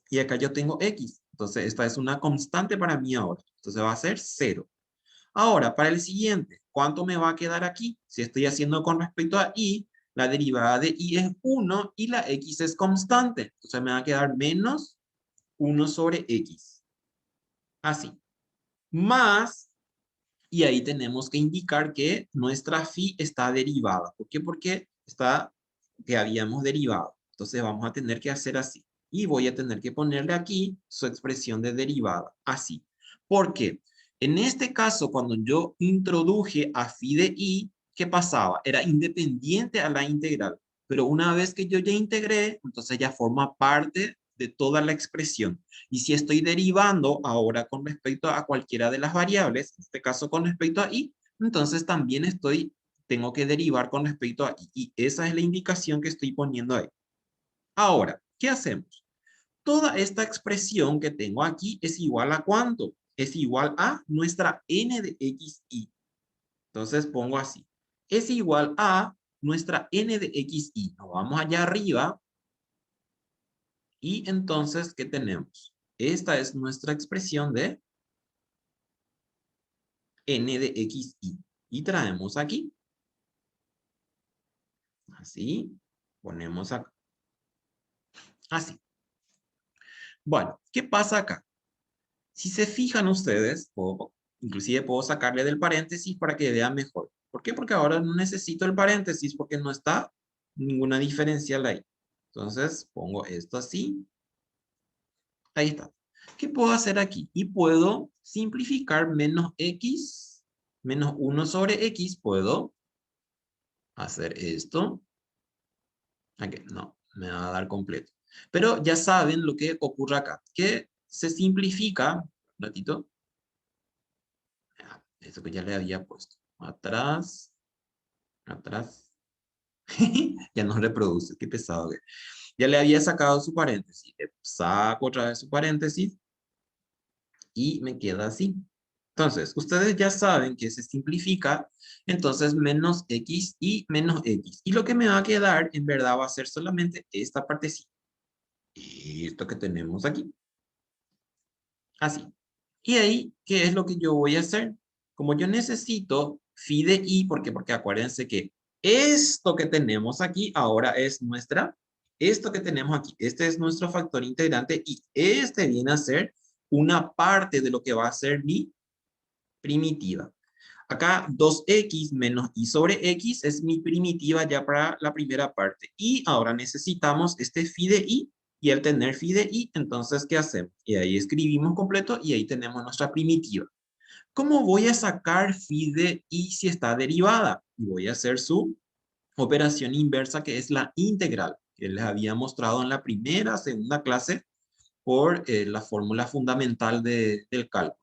Y acá yo tengo x. Entonces, esta es una constante para mí ahora. Entonces, va a ser 0. Ahora, para el siguiente, ¿cuánto me va a quedar aquí? Si estoy haciendo con respecto a i, la derivada de i es 1 y la x es constante. Entonces me va a quedar menos 1 sobre x. Así. Más, y ahí tenemos que indicar que nuestra phi está derivada. ¿Por qué? Porque está que habíamos derivado. Entonces vamos a tener que hacer así. Y voy a tener que ponerle aquí su expresión de derivada. Así. ¿Por qué? En este caso, cuando yo introduje a phi de i, ¿qué pasaba? Era independiente a la integral. Pero una vez que yo ya integré, entonces ya forma parte de toda la expresión. Y si estoy derivando ahora con respecto a cualquiera de las variables, en este caso con respecto a i, entonces también tengo que derivar con respecto a i. Y esa es la indicación que estoy poniendo ahí. Ahora, ¿qué hacemos? Toda esta expresión que tengo aquí es igual a ¿cuánto? Es igual a nuestra n de x y. Entonces pongo así. Es igual a nuestra n de x y. Nos vamos allá arriba. Y entonces, ¿qué tenemos? Esta es nuestra expresión de n de x y. Y traemos aquí. Así. Ponemos acá. Así. Bueno, ¿qué pasa acá? Si se fijan ustedes, inclusive puedo sacarle del paréntesis para que vean mejor. ¿Por qué? Porque ahora no necesito el paréntesis porque no está ninguna diferencial ahí. Entonces pongo esto así. Ahí está. ¿Qué puedo hacer aquí? Y puedo simplificar menos x, menos 1 sobre x. Puedo hacer esto. Aquí, no, me va a dar completo. Pero ya saben lo que ocurre acá. Que se simplifica, un ratito, eso que ya le había puesto. Atrás, atrás. Ya no reproduce, qué pesado. Ya le había sacado su paréntesis. Saco otra vez su paréntesis y me queda así. Entonces, ustedes ya saben que se simplifica, entonces menos x y menos x. Y lo que me va a quedar, en verdad, va a ser solamente esta partecita. Esto que tenemos aquí. Así. Y ahí, ¿qué es lo que yo voy a hacer? Como yo necesito phi de i, porque acuérdense que esto que tenemos aquí ahora es esto que tenemos aquí, este es nuestro factor integrante y este viene a ser una parte de lo que va a ser mi primitiva. Acá 2x menos i sobre x es mi primitiva ya para la primera parte. Y ahora necesitamos este phi de i. Y al tener phi de i, entonces, ¿qué hacemos? Y ahí escribimos completo y ahí tenemos nuestra primitiva. ¿Cómo voy a sacar phi de i si está derivada? Y voy a hacer su operación inversa, que es la integral. que les había mostrado en la primera, segunda clase, por la fórmula fundamental del cálculo,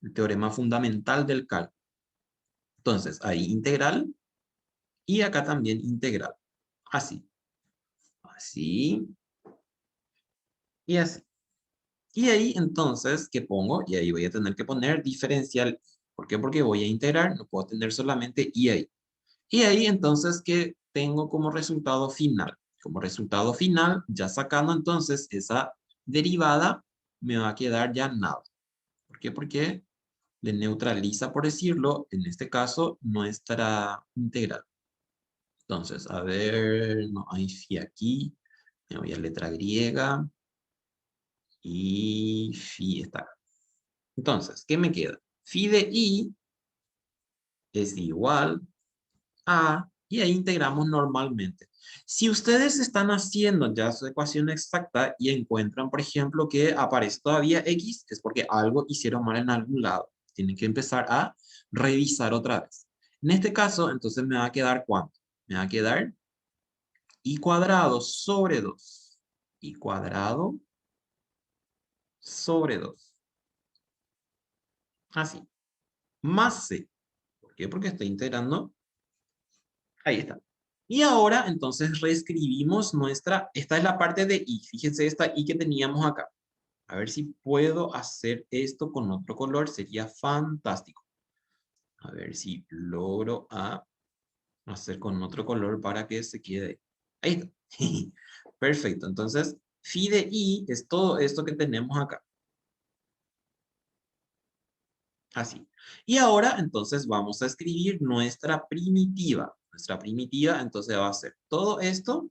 el teorema fundamental del cálculo. Entonces, ahí integral y acá también integral. Así, así y así. Y ahí entonces, ¿qué pongo? Y ahí voy a tener que poner diferencial. ¿Por qué? Porque voy a integrar, no puedo tener solamente y ahí. Y ahí entonces, ¿qué tengo como resultado final? Como resultado final, ya sacando entonces esa derivada, me va a quedar ya nada. ¿Por qué? Porque le neutraliza, por decirlo, en este caso, nuestra integral. Entonces, a ver, no hay phi aquí. Me voy a letra griega. Y phi está acá. Entonces, ¿qué me queda? Phi de i es igual a, y ahí integramos normalmente. Si ustedes están haciendo ya su ecuación exacta y encuentran, por ejemplo, que aparece todavía x, es porque algo hicieron mal en algún lado. Tienen que empezar a revisar otra vez. En este caso, entonces me va a quedar ¿cuánto? Me va a quedar y cuadrado sobre 2. Y cuadrado sobre 2. Así. Más c. ¿Por qué? Porque estoy integrando. Ahí está. Y ahora, entonces, reescribimos nuestra... Esta es la parte de i. Fíjense esta i que teníamos acá. A ver si puedo hacer esto con otro color. Sería fantástico. A ver si logro hacer con otro color para que se quede. Ahí está. Perfecto. Entonces, phi de i es todo esto que tenemos acá. Así. Y ahora, entonces, vamos a escribir nuestra primitiva. Nuestra primitiva, entonces, va a ser todo esto,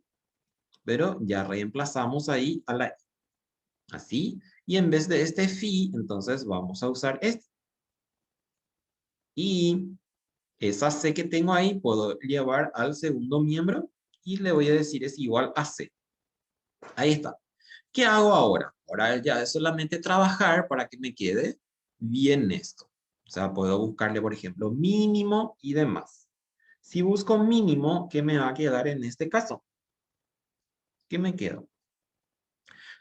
pero ya reemplazamos ahí a la i. Así. Y en vez de este phi, entonces, vamos a usar este. Y esa c que tengo ahí, puedo llevar al segundo miembro y le voy a decir es igual a c. Ahí está. ¿Qué hago ahora? Ahora ya es solamente trabajar para que me quede bien esto. O sea, puedo buscarle, por ejemplo, mínimo y demás. Si busco mínimo, ¿qué me va a quedar en este caso? ¿Qué me queda?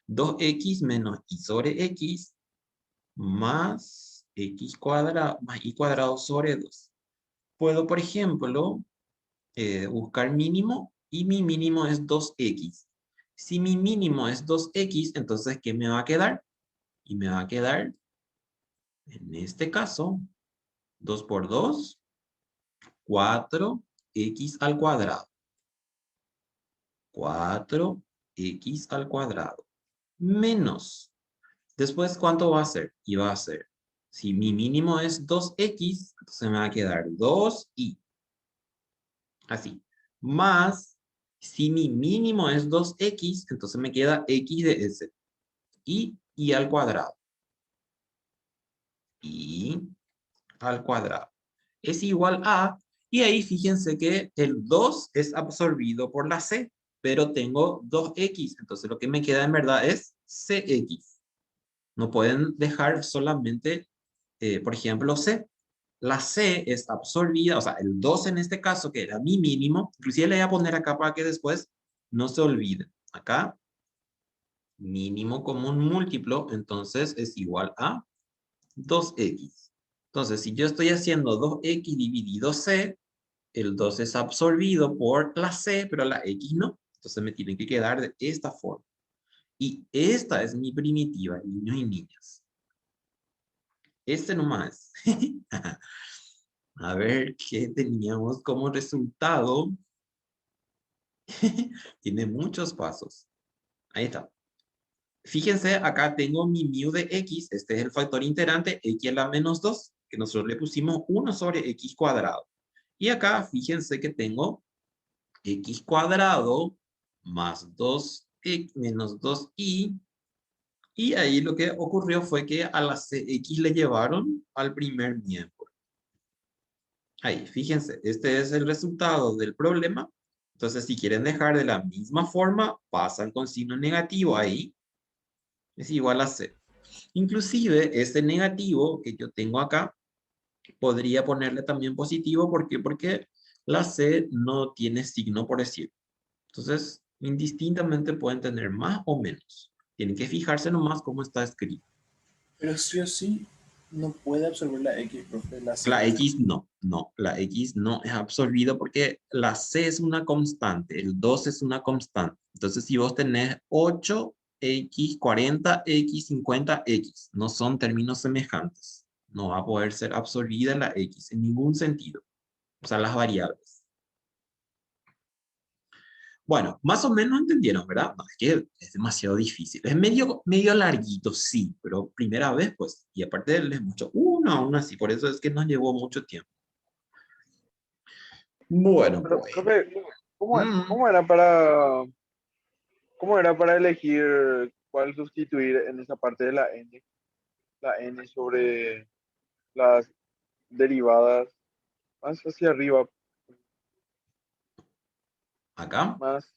2x menos y sobre x más x cuadrado más y cuadrado sobre 2. Puedo, por ejemplo, buscar mínimo y mi mínimo es 2x. Si mi mínimo es 2x, entonces, ¿qué me va a quedar? Y me va a quedar, en este caso, 2 por 2, 4x al cuadrado. 4x al cuadrado. Menos. Después, ¿cuánto va a ser? Y va a ser, si mi mínimo es 2x, entonces me va a quedar 2y. Así. Más, si mi mínimo es 2x, entonces me queda x de s. Y al cuadrado. Y al cuadrado. Es igual a, y ahí fíjense que el 2 es absorbido por la c, pero tengo 2x, entonces lo que me queda en verdad es cx. No pueden dejar solamente, por ejemplo, c. La c es absorbida, o sea, el 2 en este caso, que era mi mínimo, inclusive le voy a poner acá para que después no se olvide. Acá, mínimo común múltiplo, entonces es igual a 2x. Entonces, si yo estoy haciendo 2x dividido c, el 2 es absorbido por la c, pero la x no. Entonces me tiene que quedar de esta forma. Y esta es mi primitiva, niños y niñas. Este nomás. A ver qué teníamos como resultado. Tiene muchos pasos. Ahí está. Fíjense, acá tengo mi mu de x. Este es el factor integrante, x a la menos 2, que nosotros le pusimos 1 sobre x cuadrado. Y acá, fíjense que tengo x cuadrado más 2x menos 2y. Y ahí lo que ocurrió fue que a la cx le llevaron al primer miembro. Ahí, fíjense, este es el resultado del problema. Entonces, si quieren dejar de la misma forma, pasan con signo negativo ahí. Es igual a 0. Inclusive, este negativo que yo tengo acá, podría ponerle también positivo. ¿Por qué? Porque la C no tiene signo por decir. Entonces, indistintamente pueden tener más o menos. Tienen que fijarse nomás cómo está escrito. Pero sí o sí no puede absorber la X, profe, la C La esa. X no, la X no es absorbida porque la C es una constante, el 2 es una constante. Entonces, si vos tenés 8, X, 40, X, 50, X, no son términos semejantes. No va a poder ser absorbida la X en ningún sentido. O sea, las variables. Bueno, más o menos entendieron, ¿verdad? No, es que es demasiado difícil. Es medio larguito, sí, pero primera vez, pues, y aparte les mucho una a una, así, por eso es que nos llevó mucho tiempo. Bueno, Pero, pues. profe, Mm, cómo era para elegir cuál sustituir en esa parte de la N sobre las derivadas más hacia arriba, acá, más,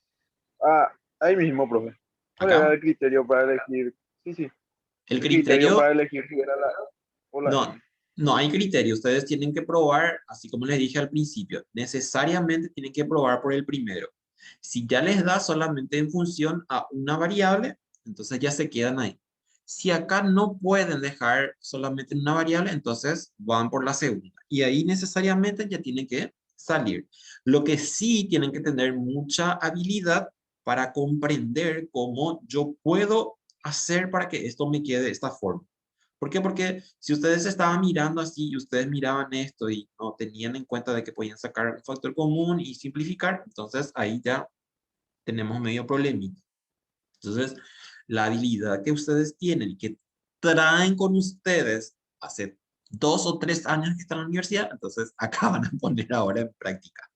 ahí mismo, profe. ¿Cuál era acá. el criterio para elegir? Sí, sí, El el criterio criterio, para elegir si era la o la no, N. no hay criterio. Ustedes tienen que probar, así como les dije al principio, necesariamente tienen que probar por el primero. Si ya les da solamente en función a una variable, entonces ya se quedan ahí. Si acá no pueden dejar solamente en una variable, entonces van por la segunda. Y ahí necesariamente ya tienen que salir. Lo que sí tienen que tener mucha habilidad para comprender cómo yo puedo hacer para que esto me quede de esta forma. ¿Por qué? Porque si ustedes estaban mirando así y ustedes miraban esto y no tenían en cuenta de que podían sacar un factor común y simplificar, entonces ahí ya tenemos medio problemita. Entonces, la habilidad que ustedes tienen y que traen con ustedes hace 2 o 3 años que están en la universidad, entonces acá van a poner ahora en práctica.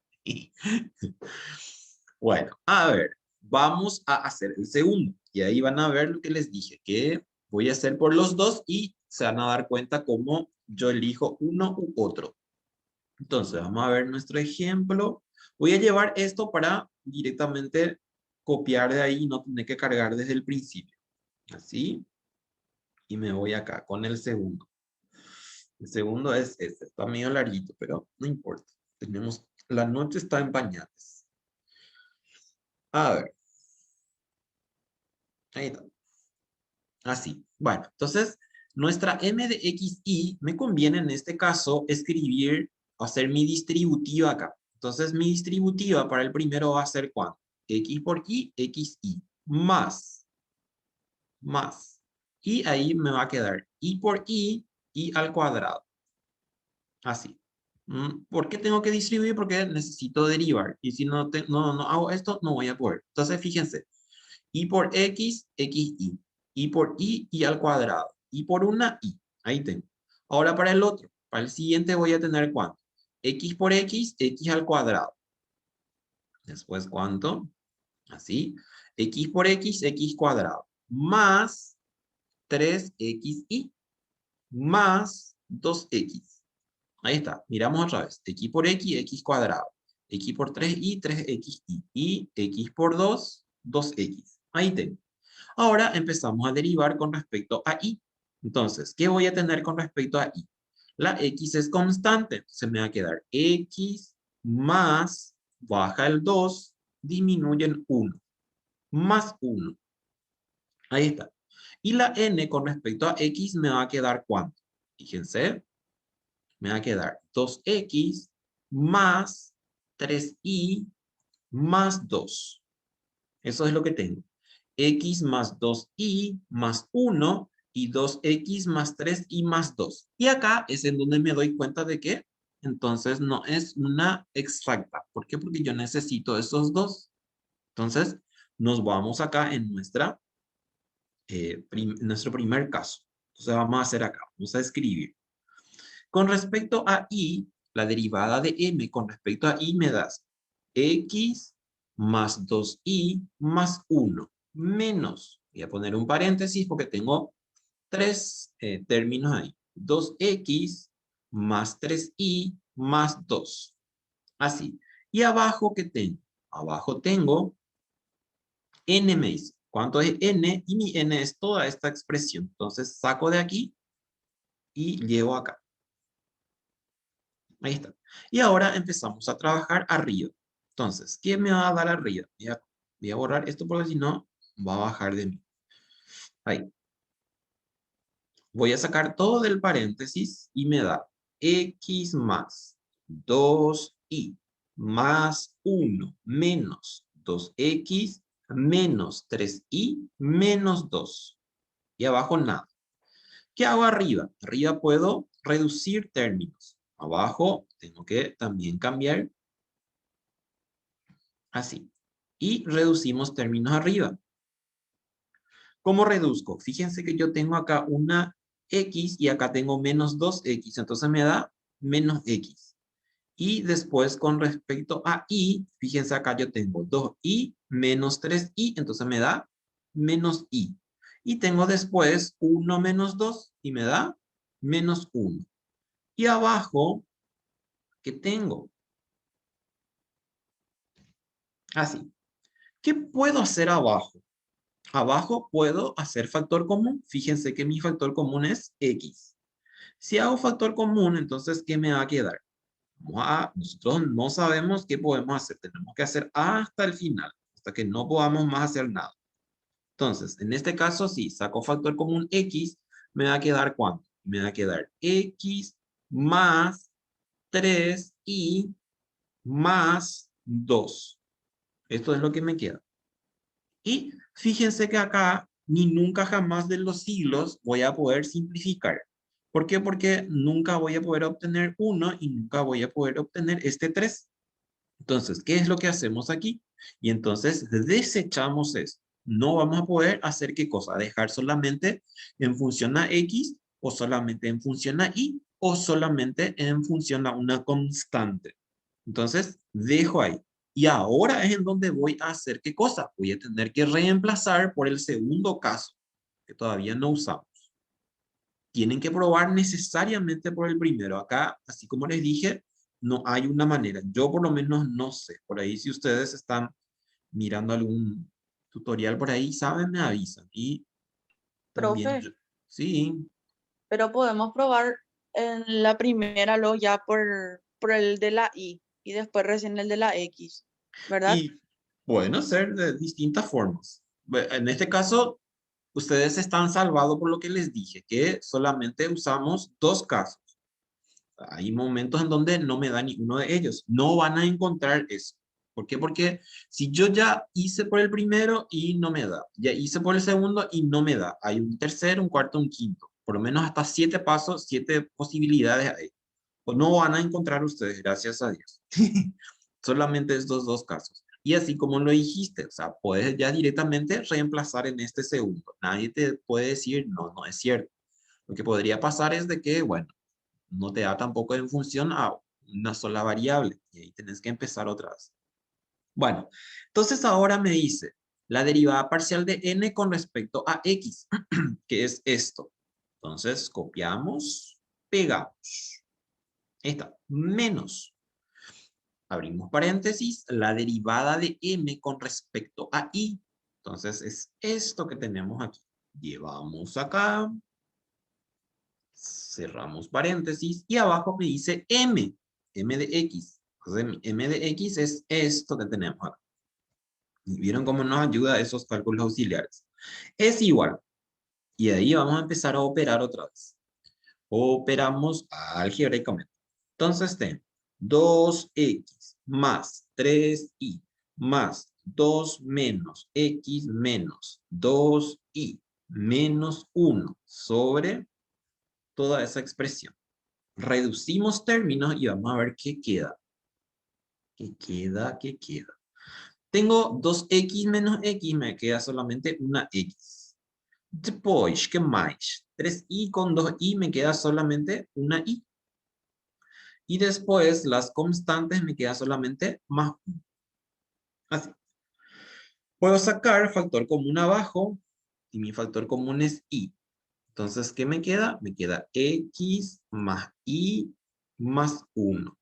Bueno, a ver, vamos a hacer el segundo. Y ahí van a ver lo que les dije, que voy a hacer por los dos y se van a dar cuenta cómo yo elijo uno u otro. Entonces, vamos a ver nuestro ejemplo. Voy a llevar esto para directamente copiar de ahí y no tener que cargar desde el principio. Así. Y me voy acá con el segundo. El segundo es este. Está medio larguito, pero no importa. Tenemos, la noche está en pañales. A ver. Ahí está. Así. Bueno, entonces, nuestra m de x y me conviene en este caso escribir, hacer mi distributiva acá. Entonces, mi distributiva para el primero va a ser ¿cuánto? X por y, xy, más. Y ahí me va a quedar y por y al cuadrado. Así. ¿Por qué tengo que distribuir? Porque necesito derivar. Y si no hago esto, no voy a poder. Entonces, fíjense. Y por x, xy. Y por y al cuadrado. Y por una y. Ahí tengo. Ahora para el otro. Para el siguiente voy a tener ¿cuánto? X por x, x al cuadrado. Después, ¿cuánto? Así. X por x, x cuadrado. Más 3xy. Más 2x. Ahí está. Miramos otra vez. X por x, x cuadrado. X por 3y, 3xy. Y x por 2, 2x. Ahí tengo. Ahora empezamos a derivar con respecto a y. Entonces, ¿qué voy a tener con respecto a y? La x es constante. Entonces me va a quedar x más, baja el 2, disminuye el 1. Más 1. Ahí está. Y la n con respecto a x me va a quedar ¿cuánto? Fíjense, me va a quedar 2x más 3y más 2. Eso es lo que tengo. X más 2y más 1 y 2x más 3y más 2. Y acá es en donde me doy cuenta de que entonces no es una exacta. ¿Por qué? Porque yo necesito esos dos. Entonces nos vamos acá en nuestro primer caso. Entonces vamos a hacer acá. Vamos a escribir. Con respecto a y, la derivada de m con respecto a y me das x más 2y más 1 menos, voy a poner un paréntesis porque tengo tres términos ahí, 2x más 3y más 2. Así. Y abajo, ¿qué tengo? Abajo tengo n me dice. ¿Cuánto es n? Y mi n es toda esta expresión. Entonces saco de aquí y llevo acá. Ahí está. Y ahora empezamos a trabajar arriba. Entonces, ¿qué me va a dar arriba? Voy a borrar esto porque si no va a bajar de mí. Ahí. Voy a sacar todo del paréntesis y me da x más 2y más 1 menos 2x menos 3y menos 2. Y abajo nada. ¿Qué hago arriba? Arriba puedo reducir términos. Abajo tengo que también cambiar así. Y reducimos términos arriba. ¿Cómo reduzco? Fíjense que yo tengo acá una x y acá tengo menos 2x. Entonces me da menos x. Y después con respecto a y, fíjense acá yo tengo 2y menos 3y. Entonces me da menos y. Y tengo después 1 menos 2 y me da menos 1. Y abajo, ¿qué tengo? Así. ¿Qué puedo hacer abajo? Abajo puedo hacer factor común. Fíjense que mi factor común es x. Si hago factor común, entonces, ¿qué me va a quedar? Nosotros no sabemos qué podemos hacer. Tenemos que hacer hasta el final, hasta que no podamos más hacer nada. Entonces, en este caso, si saco factor común x, me va a quedar ¿cuánto? Me va a quedar x más 3y más 2. Esto es lo que me queda. Y fíjense que acá, ni nunca jamás de los siglos voy a poder simplificar. ¿Por qué? Porque nunca voy a poder obtener 1 y nunca voy a poder obtener este 3. Entonces, ¿qué es lo que hacemos aquí? Y entonces desechamos esto. No vamos a poder hacer ¿qué cosa? Dejar solamente en función a x o solamente en función a y o solamente en función a una constante. Entonces, dejo ahí. Y ahora es en donde voy a hacer ¿qué cosa? Voy a tener que reemplazar por el segundo caso, que todavía no usamos. Tienen que probar necesariamente por el primero. Acá, así como les dije, no hay una manera. Yo por lo menos no sé. Por ahí si ustedes están mirando algún tutorial por ahí, saben, me avisan. Y también, Profe, sí. pero podemos probar en la primera luego ya por el de la y después recién el de la X, ¿verdad? Y pueden hacer de distintas formas. En este caso, ustedes están salvados por lo que les dije, que solamente usamos dos casos. Hay momentos en donde no me da ni uno de ellos. No van a encontrar eso. ¿Por qué? Porque si yo ya hice por el primero y no me da, ya hice por el segundo y no me da, hay un tercero, un cuarto, un quinto. Por lo menos hasta 7 pasos, 7 posibilidades hay. Pues no van a encontrar ustedes, gracias a Dios. Solamente estos dos casos. Y así como lo dijiste, o sea, puedes ya directamente reemplazar en este segundo. Nadie te puede decir, no, no es cierto. Lo que podría pasar es de que, bueno, no te da tampoco en función a una sola variable. Y ahí tenés que empezar otra vez. Bueno, entonces ahora me dice la derivada parcial de n con respecto a x, que es esto. Entonces copiamos, pegamos. Ahí está, menos. Abrimos paréntesis, la derivada de m con respecto a y. Entonces es esto que tenemos aquí. Llevamos acá, cerramos paréntesis y abajo me dice m de x. Entonces m de x es esto que tenemos acá. ¿Vieron cómo nos ayuda esos cálculos auxiliares? Es igual. Y ahí vamos a empezar a operar otra vez. Operamos algebraicamente. Entonces tengo 2x más 3y más 2 menos x menos 2y menos 1 sobre toda esa expresión. Reducimos términos y vamos a ver qué queda. ¿Qué queda? ¿Qué queda? Tengo 2x menos x, me queda solamente una x. Depois, ¿qué más? 3y con 2y me queda solamente una y. Y después las constantes me queda solamente más 1. Así. Puedo sacar factor común abajo y mi factor común es y. Entonces, ¿qué me queda? Me queda x más y más 1.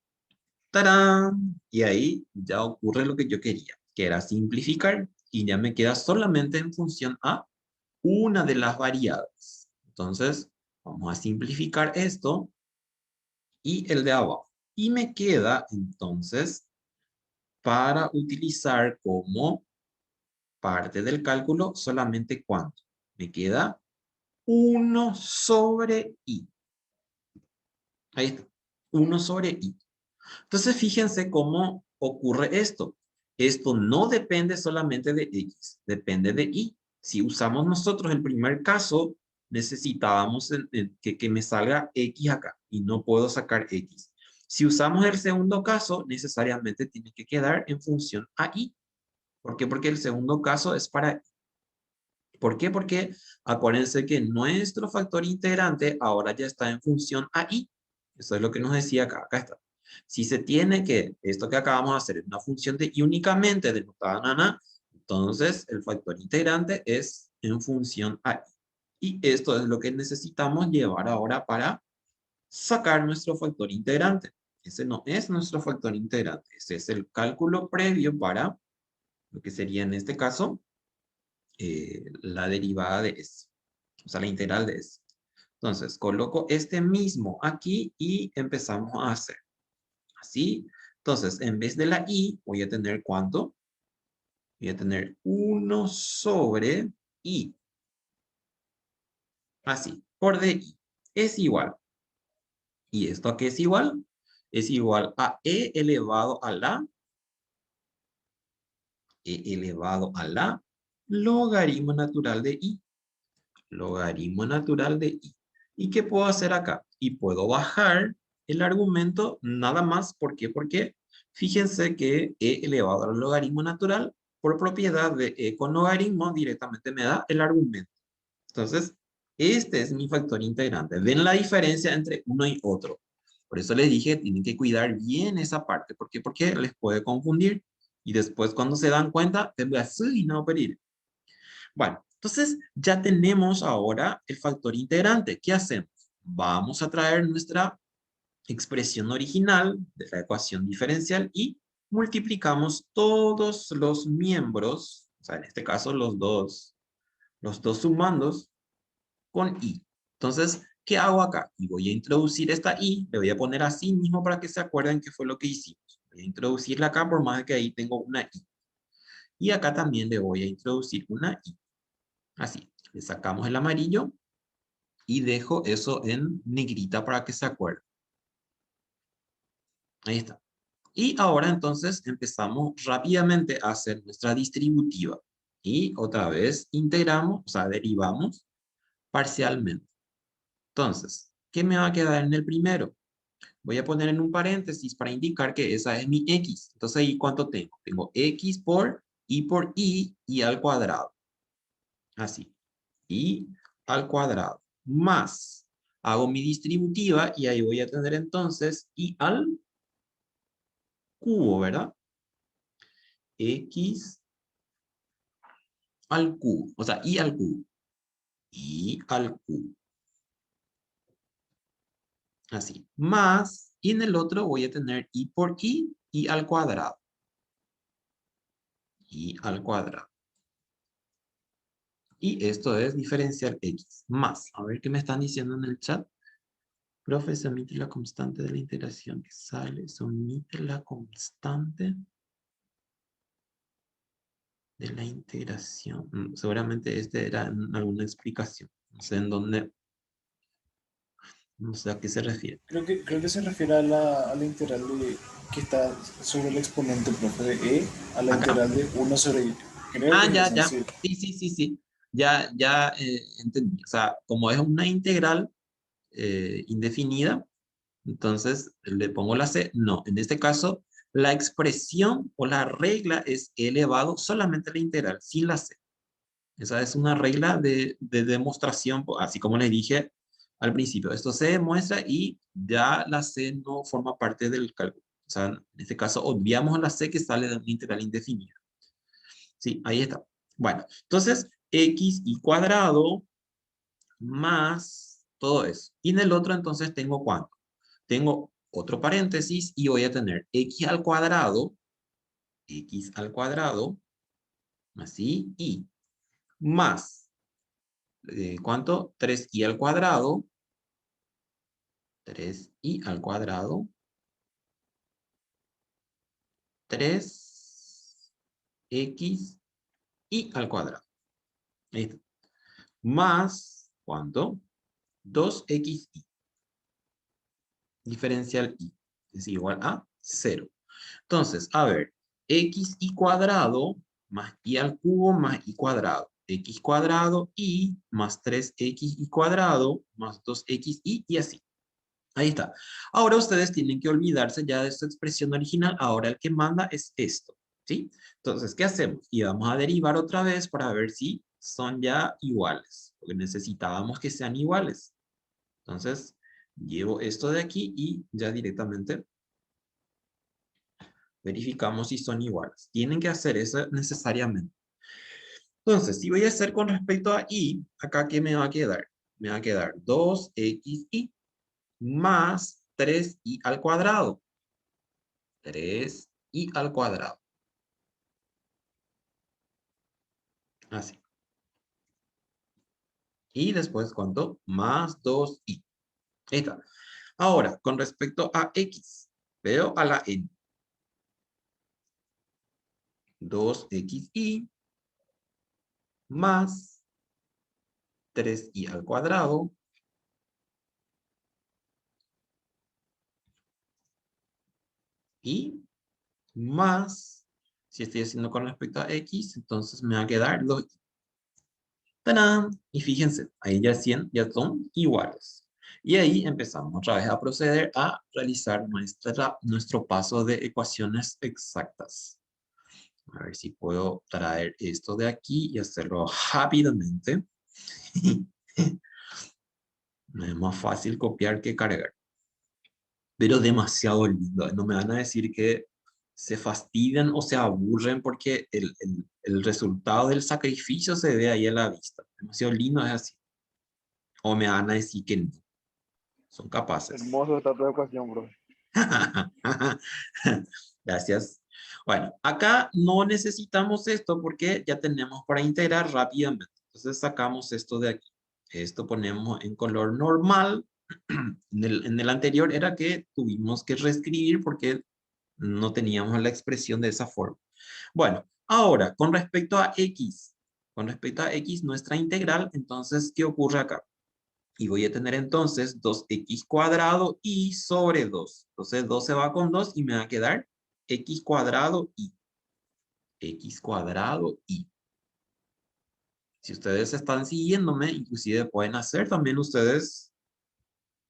¡Tarán! Y ahí ya ocurre lo que yo quería, que era simplificar y ya me queda solamente en función a una de las variables. Entonces, vamos a simplificar esto y el de abajo. Y me queda entonces para utilizar como parte del cálculo, solamente ¿cuánto? Me queda 1 sobre i. Ahí está, 1 sobre i. Entonces, fíjense cómo ocurre esto. Esto no depende solamente de x, depende de y. Si usamos nosotros el primer caso, necesitábamos que me salga x acá y no puedo sacar x. Si usamos el segundo caso, necesariamente tiene que quedar en función a y. ¿Por qué? Porque el segundo caso es para y. ¿Por qué? Porque acuérdense que nuestro factor integrante ahora ya está en función a y. Eso es lo que nos decía acá. Acá está. Si se tiene que, esto que acabamos de hacer es una función de y únicamente denotada nana, entonces el factor integrante es en función a y. Y esto es lo que necesitamos llevar ahora para sacar nuestro factor integrante. Ese no es nuestro factor integrante. Ese es el cálculo previo para lo que sería en este caso la derivada de s. O sea, la integral de s. Entonces, coloco este mismo aquí y empezamos a hacer. Así. Entonces, en vez de la i, voy a tener ¿cuánto? Voy a tener 1 sobre i. Así, por di. Es igual. ¿Y esto a qué es igual? Es igual a e elevado a la logaritmo natural de i. Logaritmo natural de i. ¿Y qué puedo hacer acá? Y puedo bajar el argumento nada más. ¿Por qué? Porque fíjense que e elevado al logaritmo natural, por propiedad de e con logaritmo, directamente me da el argumento. Entonces, este es mi factor integrante. ¿Ven la diferencia entre uno y otro? Por eso les dije, tienen que cuidar bien esa parte. ¿Por qué? Porque les puede confundir. Y después, cuando se dan cuenta, no pedir. Bueno, entonces ya tenemos ahora el factor integrante. ¿Qué hacemos? Vamos a traer nuestra expresión original de la ecuación diferencial y multiplicamos todos los miembros, o sea, en este caso los dos sumandos, con i. Entonces, ¿qué hago acá? Y voy a introducir esta i, le voy a poner así mismo para que se acuerden qué fue lo que hicimos. Voy a introducirla acá por más que ahí tengo una i. Y acá también le voy a introducir una i. Así, le sacamos el amarillo y dejo eso en negrita para que se acuerde. Ahí está. Y ahora entonces empezamos rápidamente a hacer nuestra distributiva. Y otra vez integramos, o sea, derivamos parcialmente. Entonces, ¿qué me va a quedar en el primero? Voy a poner en un paréntesis para indicar que esa es mi x. Entonces, ¿ahí cuánto tengo? Tengo x por i al cuadrado. Así. I al cuadrado. Más. Hago mi distributiva y ahí voy a tener entonces i al cubo, ¿verdad? X al cubo. O sea, i al cubo. I al cubo. Así. Más. Y en el otro voy a tener i por i al cuadrado. I al cuadrado. Y esto es diferencial x. Más. A ver qué me están diciendo en el chat. Profe, se omite la constante de la integración que sale. Se omite la constante de la integración. Seguramente este era alguna explicación. No sé en dónde. No sé a qué se refiere. Creo que se refiere a la integral que está sobre el exponente, profe, de e a la ¿Acá? integral de 1 sobre i. Creo que Ah, es ya, esa, ya. sí. Sí. Ya entendí. O sea, como es una integral indefinida, entonces le pongo la c. No, en este caso, la expresión o la regla es elevado solamente a la integral, sin la c. Esa es una regla de demostración, así como les dije al principio. Esto se demuestra y ya la c no forma parte del cálculo. O sea, en este caso, obviamos la c que sale de una integral indefinida. Sí, ahí está. Bueno, entonces, x y cuadrado más todo eso. Y en el otro, entonces, tengo ¿cuánto? Tengo otro paréntesis y voy a tener x al cuadrado, así, y más, ¿cuánto? 3i al cuadrado, 3i al cuadrado, 3x y al cuadrado. Ahí está. Más, ¿cuánto? 2xy. Diferencial y es igual a 0. Entonces, a ver, xy cuadrado más y al cubo más y cuadrado. X cuadrado y más 3xy cuadrado más 2xy y así. Ahí está. Ahora ustedes tienen que olvidarse ya de esta expresión original. Ahora el que manda es esto. ¿Sí? Entonces, ¿qué hacemos? Y vamos a derivar otra vez para ver si son ya iguales. Porque necesitábamos que sean iguales. Entonces, llevo esto de aquí y ya directamente verificamos si son iguales. Tienen que hacer eso necesariamente. Entonces, si voy a hacer con respecto a y, acá ¿qué me va a quedar? Me va a quedar 2xy más 3y al cuadrado. 3y al cuadrado. Así. Y después, ¿cuánto? Más 2y. Ahí está. Ahora, con respecto a x, veo a la n. 2xy más 3y al cuadrado y más, si estoy haciendo con respecto a x, entonces me va a quedar 2y. ¡Tarán! Y fíjense, ahí ya son iguales. Y ahí empezamos otra vez a proceder a realizar nuestro paso de ecuaciones exactas. A ver si puedo traer esto de aquí y hacerlo rápidamente. Es más fácil copiar que cargar. Pero demasiado lindo. No me van a decir que se fastidian o se aburren porque el resultado del sacrificio se ve ahí a la vista. Demasiado lindo es así. O me van a decir que no. Son capaces. Hermoso está tu ecuación, bro. Gracias. Bueno, acá no necesitamos esto porque ya tenemos para integrar rápidamente. Entonces sacamos esto de aquí. Esto ponemos en color normal. En el anterior era que tuvimos que reescribir porque no teníamos la expresión de esa forma. Bueno, ahora, con respecto a x. Con respecto a x, nuestra integral, entonces, ¿qué ocurre acá? Y voy a tener entonces 2x cuadrado y sobre 2. Entonces 2 se va con 2 y me va a quedar x cuadrado y. X cuadrado y. Si ustedes están siguiéndome, inclusive pueden hacer también ustedes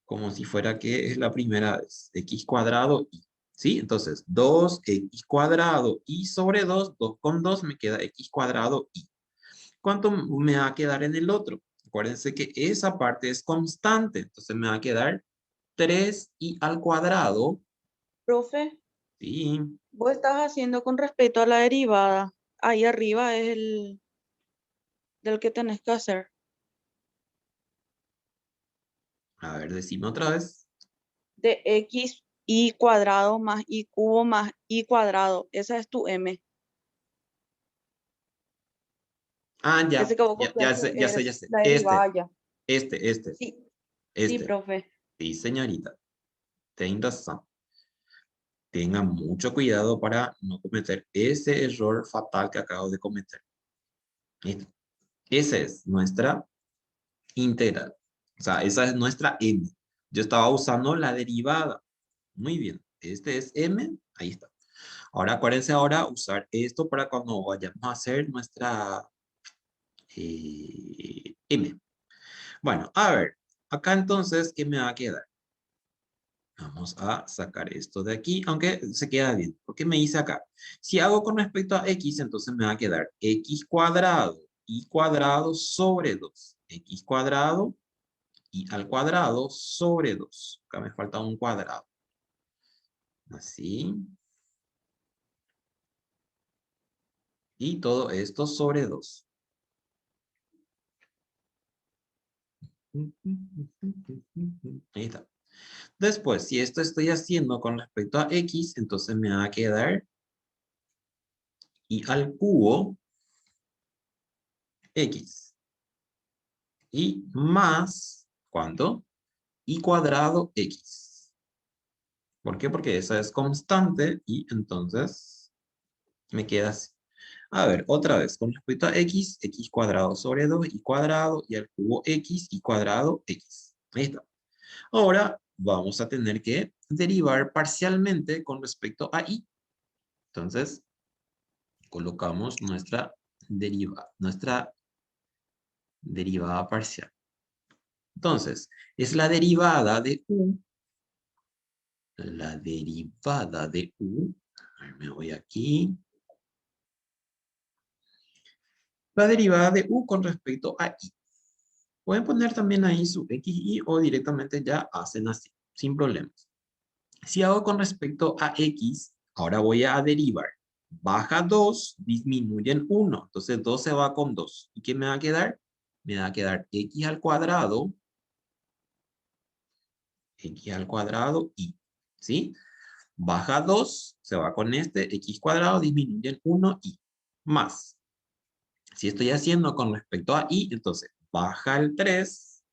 como si fuera que es la primera vez. X cuadrado y. ¿Sí? Entonces 2x cuadrado y sobre 2, 2 con 2 me queda x cuadrado y. ¿Cuánto me va a quedar en el otro? Acuérdense que esa parte es constante. Entonces me va a quedar 3y al cuadrado. Profe, Sí. vos estás haciendo con respecto a la derivada. Ahí arriba es el del que tenés que hacer. A ver, decime otra vez. De x y cuadrado más y cubo más y cuadrado. Esa es tu m. Ah, ya. Ese que vos Ya copiaste sé, ya sé, ya es sé. la derivada ya. Este. Sí, sí, Este. profe. Sí, señorita. Ten razón. Tenga mucho cuidado para no cometer ese error fatal que acabo de cometer. ¿Listo? Esa es nuestra integral. O sea, esa es nuestra m. Yo estaba usando la derivada. Muy bien. Este es m. Ahí está. Ahora acuérdense ahora usar esto para cuando vayamos a hacer nuestra m. Bueno, a ver. Acá entonces, ¿qué me va a quedar? Vamos a sacar esto de aquí, aunque se queda bien, porque me dice acá, si hago con respecto a x, entonces me va a quedar x cuadrado y cuadrado sobre 2, x cuadrado y al cuadrado sobre 2. Acá me falta un cuadrado. Así. Y todo esto sobre 2. Ahí está. Después, si esto estoy haciendo con respecto a x, entonces me va a quedar y al cubo x. Y más, ¿cuánto? Y cuadrado x. ¿Por qué? Porque esa es constante y entonces me queda así. A ver, otra vez, con respecto a x, x cuadrado sobre 2y cuadrado, y al cubo x, y cuadrado, x. Ahí está. Ahora vamos a tener que derivar parcialmente con respecto a y. Entonces, colocamos nuestra derivada parcial. Entonces, es la derivada de u. La derivada de u. A ver, me voy aquí. La derivada de u con respecto a y. Pueden poner también ahí su x, y o directamente ya hacen así, sin problemas. Si hago con respecto a x, ahora voy a derivar. Baja 2, disminuyen 1. Entonces 2 se va con 2. ¿Y qué me va a quedar? Me va a quedar x al cuadrado y, ¿sí? Baja 2, se va con este, x cuadrado, disminuyen 1 y más. Si estoy haciendo con respecto a y, entonces baja el 3,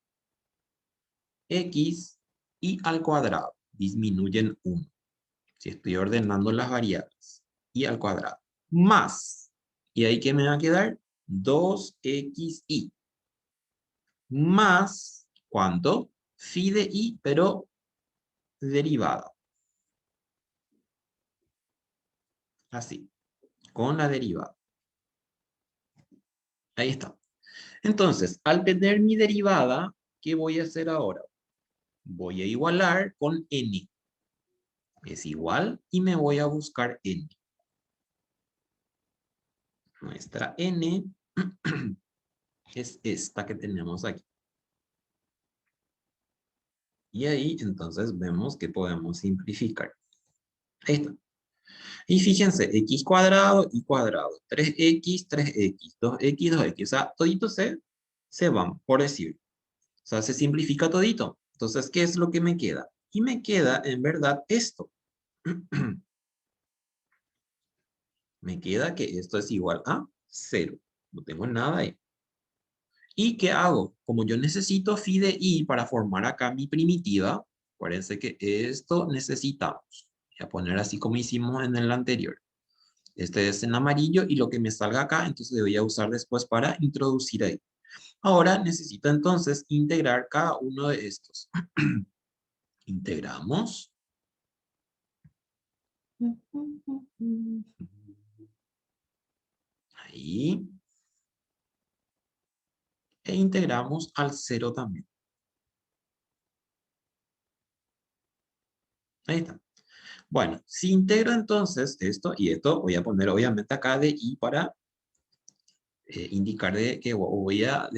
x y al cuadrado, disminuyen 1. Si estoy ordenando las variables, y al cuadrado, más, ¿y ahí qué me va a quedar? 2xy, más, ¿cuánto? Phi de y, pero derivada. Así, con la derivada. Ahí está. Entonces, al tener mi derivada, ¿qué voy a hacer ahora? Voy a igualar con n. Es igual y me voy a buscar n. Nuestra n es esta que tenemos aquí. Y ahí entonces vemos que podemos simplificar. Ahí está. Y fíjense, x cuadrado y cuadrado. 3x, 3x, 2x, 2x. O sea, todito se van, por decir. O sea, se simplifica todito. Entonces, ¿qué es lo que me queda? Y me queda, en verdad, esto. Me queda que esto es igual a 0. No tengo nada ahí. ¿Y qué hago? Como yo necesito phi de i para formar acá mi primitiva, acuérdense que esto necesitamos. Voy a poner así como hicimos en el anterior. Este es en amarillo y lo que me salga acá, entonces voy a usar después para introducir ahí. Ahora necesito entonces integrar cada uno de estos. Integramos. Ahí. E integramos al 0 también. Ahí está. Bueno, si integro entonces esto y esto, voy a poner obviamente acá de i para indicar de que voy a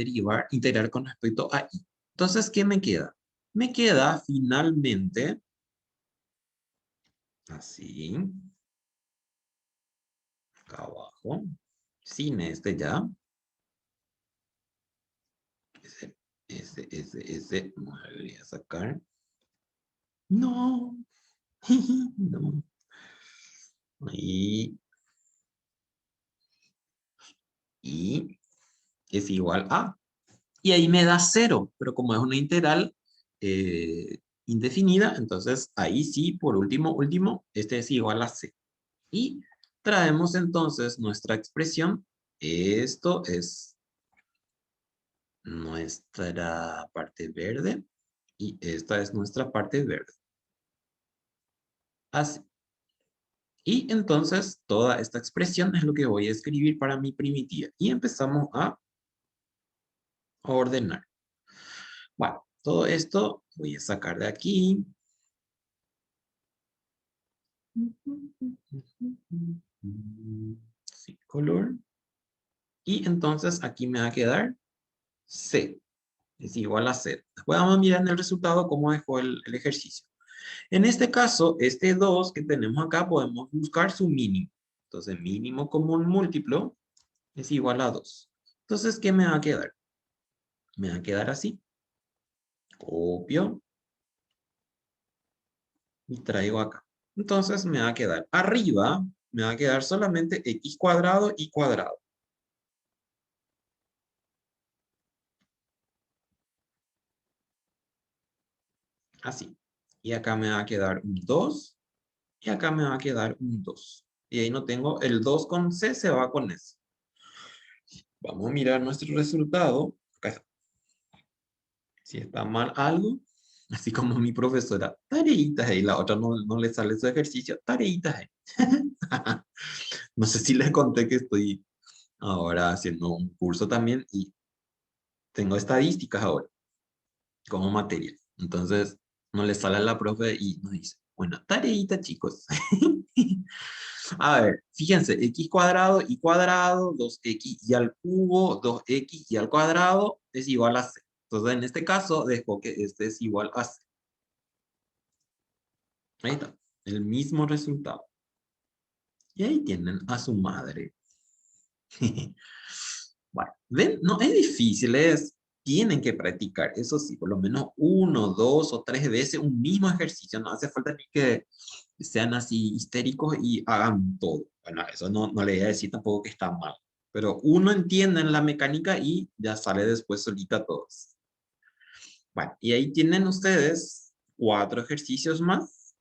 integrar con respecto a i. Entonces, ¿qué me queda? Me queda finalmente, así, acá abajo, sin este ya. Ese, no debería sacar. No, no. Ahí. Y es igual a. Y ahí me da 0, pero como es una integral indefinida, entonces ahí sí, por último, este es igual a c. Y traemos entonces nuestra expresión. Esto es nuestra parte verde y esta es nuestra parte verde. Así. Y entonces toda esta expresión es lo que voy a escribir para mi primitiva. Y empezamos a ordenar. Bueno, todo esto voy a sacar de aquí. Sí, color. Y entonces aquí me va a quedar C. Es igual a C. Después vamos a mirar en el resultado cómo dejó el ejercicio. En este caso, este 2 que tenemos acá, podemos buscar su mínimo. Entonces, mínimo común múltiplo es igual a 2. Entonces, ¿qué me va a quedar? Me va a quedar así. Copio. Y traigo acá. Entonces, me va a quedar arriba, me va a quedar solamente x cuadrado y cuadrado. Así. Y acá me va a quedar un 2. Y acá me va a quedar un 2. Y ahí no tengo el 2 con C, se va con S. Vamos a mirar nuestro resultado. Acá está. Si está mal algo, así como mi profesora, tareitas ahí, la otra no le sale su ejercicio, tareitas ahí. No sé si les conté que estoy ahora haciendo un curso también y tengo estadísticas ahora como materia. Entonces, no le sale a la profe y nos dice, bueno, tareita, chicos. A ver, fíjense, x cuadrado y cuadrado, 2x y al cubo, 2x y al cuadrado es igual a c. Entonces, en este caso, dejo que este es igual a c. Ahí está, el mismo resultado. Y ahí tienen a su madre. Bueno, ven, no es difícil, tienen que practicar, eso sí, por lo menos 1, 2 o 3 veces un mismo ejercicio, no hace falta ni que sean así histéricos y hagan todo. Bueno, eso no le voy a decir tampoco que está mal, pero uno entiende en la mecánica y ya sale después solita todos. Bueno, y ahí tienen ustedes 4 ejercicios más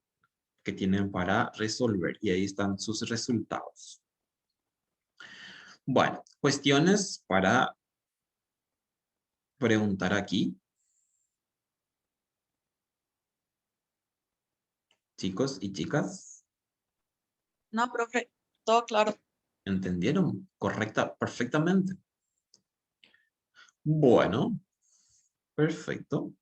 que tienen para resolver y ahí están sus resultados. Bueno, cuestiones para preguntar aquí. Chicos y chicas, No, profe, todo claro. ¿entendieron? Perfectamente. Bueno, perfecto.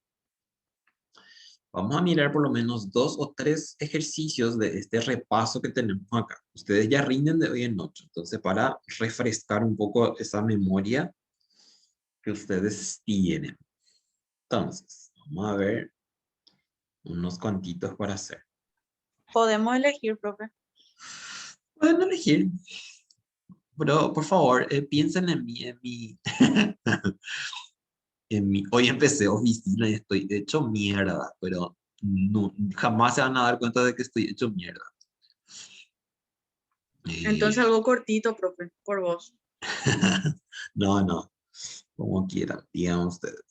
Vamos a mirar por lo menos 2 o 3 ejercicios de este repaso que tenemos acá. Ustedes ya rinden de hoy en noche, entonces para refrescar un poco esa memoria que ustedes tienen. Entonces, vamos a ver unos cuantitos para hacer. Podemos elegir, profe. Pueden elegir, pero por favor, piensen hoy empecé oficina y estoy hecho mierda, pero no, jamás se van a dar cuenta de que estoy hecho mierda. Entonces algo cortito, profe, por vos. No, como quieran, digan ustedes.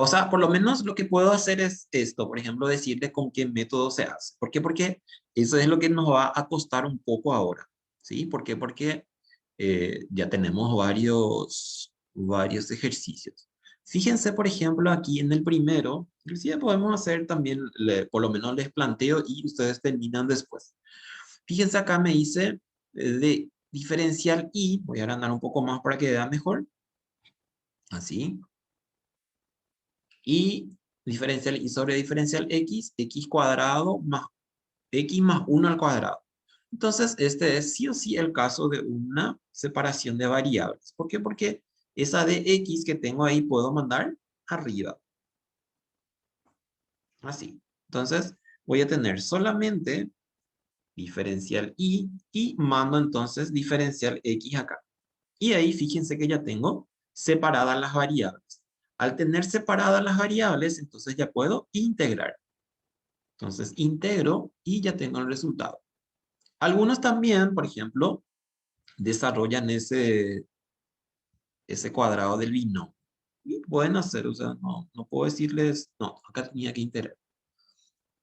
O sea, por lo menos lo que puedo hacer es esto, por ejemplo, decirles con qué método se hace. ¿Por qué? Porque eso es lo que nos va a costar un poco ahora, ¿sí? ¿Por qué? Porque ya tenemos varios ejercicios. Fíjense, por ejemplo, aquí en el primero, inclusive podemos hacer también, por lo menos les planteo y ustedes terminan después. Fíjense acá me dice de diferencial y, voy a agrandar un poco más para que vean mejor, así, y diferencial y sobre diferencial x cuadrado más x más 1 al cuadrado. Entonces, este es sí o sí el caso de una separación de variables. ¿Por qué? Porque esa de x que tengo ahí puedo mandar arriba. Así. Entonces, voy a tener solamente diferencial y mando entonces diferencial x acá. Y ahí fíjense que ya tengo separadas las variables. Al tener separadas las variables, entonces ya puedo integrar. Entonces integro y ya tengo el resultado. Algunos también, por ejemplo, desarrollan ese cuadrado del binomio. Y pueden hacer, o sea, no puedo decirles, no, acá tenía que integrar.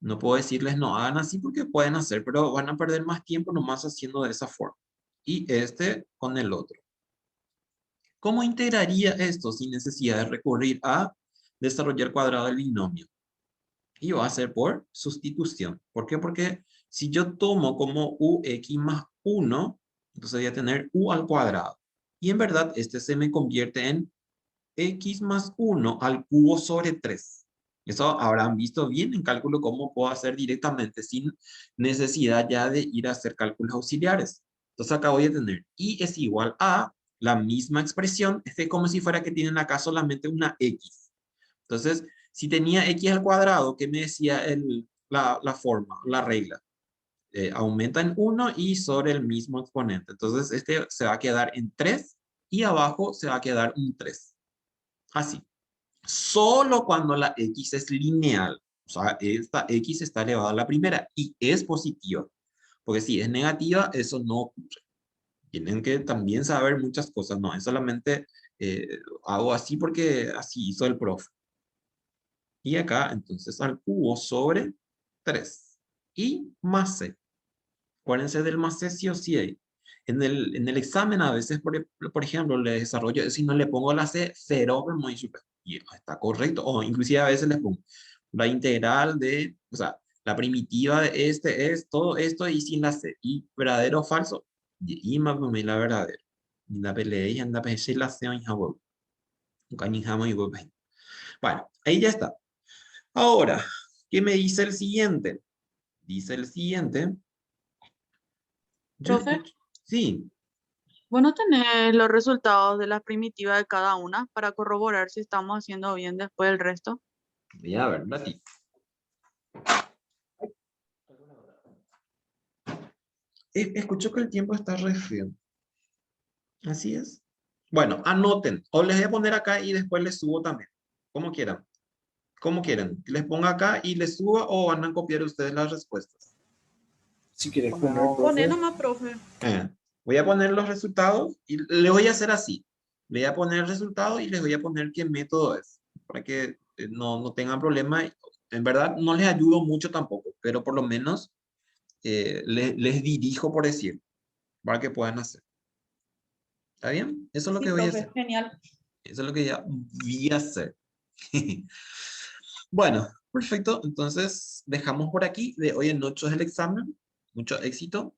No puedo decirles, no, hagan así porque pueden hacer, pero van a perder más tiempo nomás haciendo de esa forma. Y este con el otro. ¿Cómo integraría esto sin necesidad de recurrir a desarrollar cuadrado del binomio? Y va a ser por sustitución. ¿Por qué? Porque si yo tomo como ux más 1, entonces voy a tener u al cuadrado. Y en verdad este se me convierte en x más 1 al cubo sobre 3. Eso habrán visto bien en cálculo cómo puedo hacer directamente sin necesidad ya de ir a hacer cálculos auxiliares. Entonces acá voy a tener y es igual a la misma expresión, es como si fuera que tienen acá solamente una x. Entonces, si tenía x al cuadrado, ¿qué me decía la forma, la regla? Aumenta en 1 y sobre el mismo exponente. Entonces, este se va a quedar en 3 y abajo se va a quedar un 3. Así. Solo cuando la x es lineal. O sea, esta x está elevada a la primera y es positiva. Porque si es negativa, eso no ocurre. Tienen que también saber muchas cosas. No es solamente hago así porque así hizo el profe. Y acá, entonces, al cubo sobre 3. Y más c. Acuérdense del más C sí o sí hay. En el examen a veces, por ejemplo, le desarrollo, si no le pongo la C, 0, y está correcto. O inclusive a veces le pongo la integral de, o sea, la primitiva de este es todo esto y sin la C. Y verdadero o falso. Y más o menos la verdadera. Y la pelea y anda a la C en Hawaii. Bueno, ahí ya está. Ahora, ¿qué me dice el siguiente? Dice el siguiente. Yo Profe, escucho. Sí, ¿vos no tenés los resultados de la primitiva de cada una para corroborar si estamos haciendo bien después del resto? voy a ver un ratito. Escucho que el tiempo está re frío. Así es. Bueno, anoten. O les voy a poner acá y después les subo también. Como quieran. Como quieran. Les ponga acá y les suba o van a copiar ustedes las respuestas. Si quieres Poné poner, nomás. Poné profe. nomás, profe. Voy a poner los resultados y les voy a hacer así. Le voy a poner el resultado y les voy a poner qué método es. Para que no tengan problema. En verdad, no les ayudo mucho tampoco, pero por lo menos les dirijo por decir, para que puedan hacer. ¿Está bien? Eso es lo Sí, que voy a profe, hacer. genial. Eso es lo que ya voy a hacer. Bueno, perfecto. Entonces, dejamos por aquí. De hoy en 8 es el examen. Mucho éxito.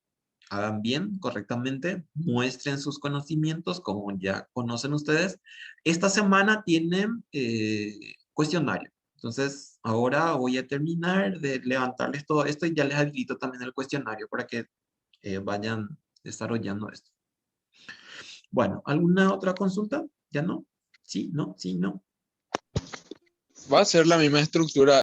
Hagan bien, correctamente. Muestren sus conocimientos, como ya conocen ustedes. Esta semana tienen cuestionario. Entonces, ahora voy a terminar de levantarles todo esto y ya les habilito también el cuestionario para que vayan desarrollando esto. Bueno, ¿alguna otra consulta? ¿Ya no? ¿Sí? ¿No? ¿Sí? ¿No? Va a ser la misma estructura